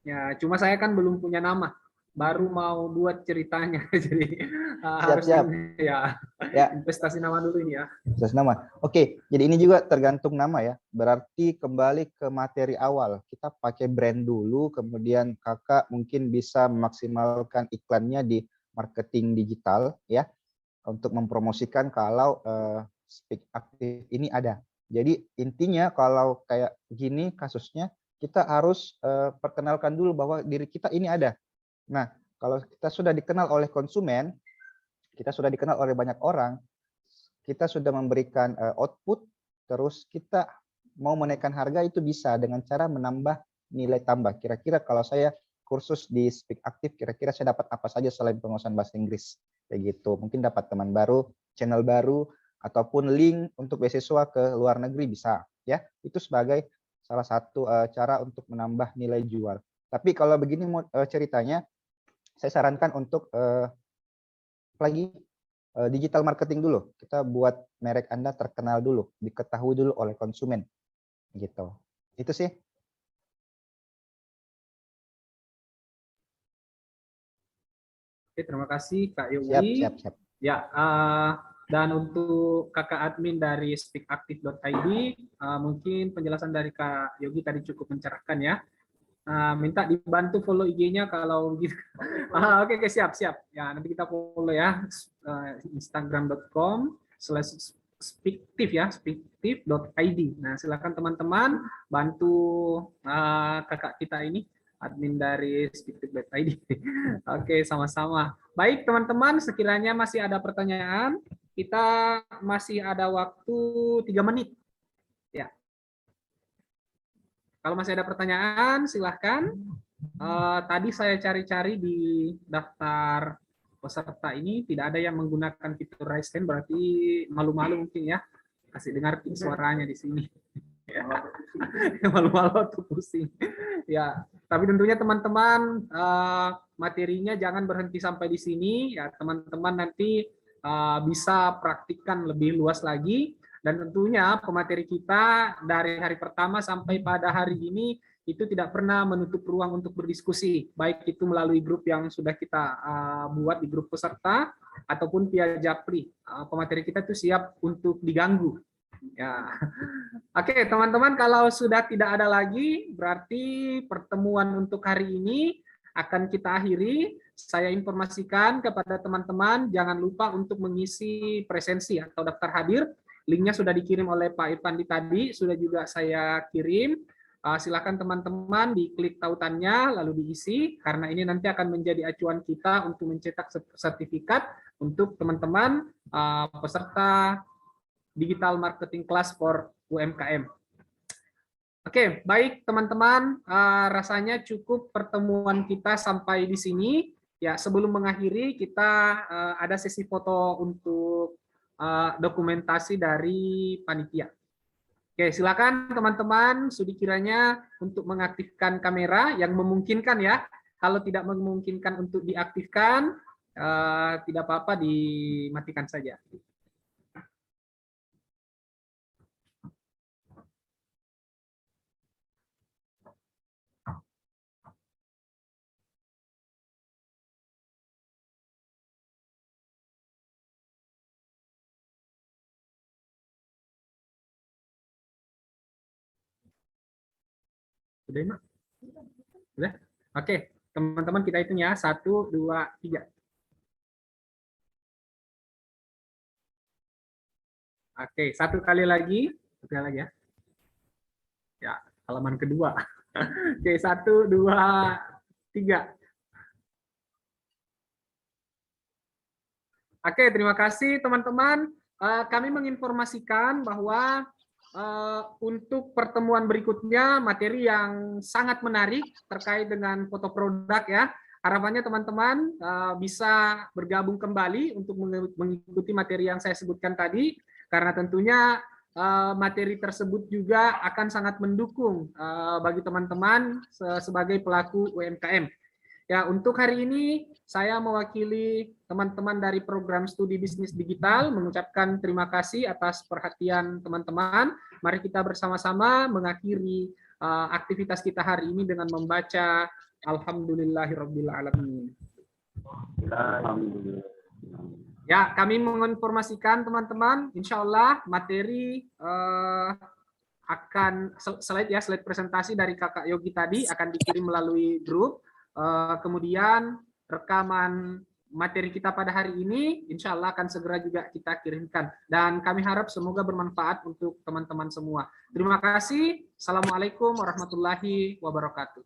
Ya, cuma saya kan belum punya nama, baru mau buat ceritanya, jadi harus Siap-siap. ya Ya, investasi nama dulu ini ya. jelas nama. Oke, jadi ini juga tergantung nama ya. Berarti kembali ke materi awal. Kita pakai brand dulu, kemudian kakak mungkin bisa memaksimalkan iklannya di marketing digital ya, untuk mempromosikan kalau Speak Active ini ada. Jadi intinya kalau kayak gini kasusnya, kita harus perkenalkan dulu bahwa diri kita ini ada. Nah, kalau kita sudah dikenal oleh konsumen, kita sudah dikenal oleh banyak orang, kita sudah memberikan output, terus kita mau menaikkan harga itu bisa dengan cara menambah nilai tambah. Kira-kira kalau saya kursus di Speak Active, kira-kira saya dapat apa saja selain penguasaan bahasa Inggris. Kayak gitu. Mungkin dapat teman baru, channel baru, ataupun link untuk beasiswa ke luar negeri bisa. Ya, itu sebagai salah satu cara untuk menambah nilai jual. Tapi kalau begini ceritanya, saya sarankan untuk lagi digital marketing dulu. Kita buat merek Anda terkenal dulu, diketahui dulu oleh konsumen. Gitu. Itu sih. Oke, terima kasih Kak Siap, Yogi. siap, siap. Ya, dan untuk kakak admin dari speakactive.id, mungkin penjelasan dari Kak Yogi tadi cukup mencerahkan ya. Minta dibantu follow IG-nya kalau gitu. Oke, siap, siap. Ya, nanti kita follow ya. Instagram.com/speaktive ya, speaktive.id. Nah, silakan teman-teman bantu kakak kita ini, admin dari speaktive.id. Oke, sama-sama. Baik, teman-teman, sekiranya masih ada pertanyaan, kita masih ada waktu 3 menit. Ya. Kalau masih ada pertanyaan, silahkan. Tadi saya cari-cari di daftar peserta ini, tidak ada yang menggunakan fitur raise hand, berarti malu-malu mungkin ya. Kasih dengar suaranya di sini. Malu-malu tuh pusing. Ya, tapi tentunya teman-teman materinya jangan berhenti sampai di sini. Ya, teman-teman nanti bisa praktikkan lebih luas lagi. Dan tentunya pemateri kita dari hari pertama sampai pada hari ini itu tidak pernah menutup ruang untuk berdiskusi, baik itu melalui grup yang sudah kita buat di grup peserta ataupun via Japri. Pemateri kita itu siap untuk diganggu. Ya. Oke, teman-teman, kalau sudah tidak ada lagi, berarti pertemuan untuk hari ini akan kita akhiri. Saya informasikan kepada teman-teman, jangan lupa untuk mengisi presensi atau daftar hadir. Linknya sudah dikirim oleh Pak Irfandi tadi, sudah juga saya kirim. Silakan teman-teman diklik tautannya, lalu diisi, karena ini nanti akan menjadi acuan kita untuk mencetak sertifikat untuk teman-teman peserta Digital Marketing Class for UMKM. Oke, baik teman-teman, rasanya cukup pertemuan kita sampai di sini. Ya, sebelum mengakhiri kita ada sesi foto untuk dokumentasi dari panitia. Oke, silakan teman-teman, studi kiranya untuk mengaktifkan kamera yang memungkinkan ya. Kalau tidak memungkinkan untuk diaktifkan, tidak apa-apa dimatikan saja. Udah, Mak? Udah? Oke, teman-teman kita hitung ya. 1, 2, 3. Oke, satu kali lagi ya. Ya, halaman kedua. Oke, 1, 2, 3. Oke, terima kasih teman-teman. Kami menginformasikan bahwa untuk pertemuan berikutnya materi yang sangat menarik terkait dengan foto produk ya. Harapannya teman-teman bisa bergabung kembali untuk mengikuti materi yang saya sebutkan tadi, karena tentunya materi tersebut juga akan sangat mendukung bagi teman-teman sebagai pelaku UMKM. Ya, untuk hari ini saya mewakili teman-teman dari program studi bisnis digital mengucapkan terima kasih atas perhatian teman-teman. Mari kita bersama-sama mengakhiri aktivitas kita hari ini dengan membaca Alhamdulillahirabbil alamin. Ya, kami menginformasikan teman-teman, insya Allah materi akan slide presentasi dari Kakak Yogi tadi akan dikirim melalui grup. Kemudian rekaman materi kita pada hari ini insya Allah akan segera juga kita kirimkan. Dan kami harap semoga bermanfaat untuk teman-teman semua. Terima kasih. Assalamualaikum warahmatullahi wabarakatuh.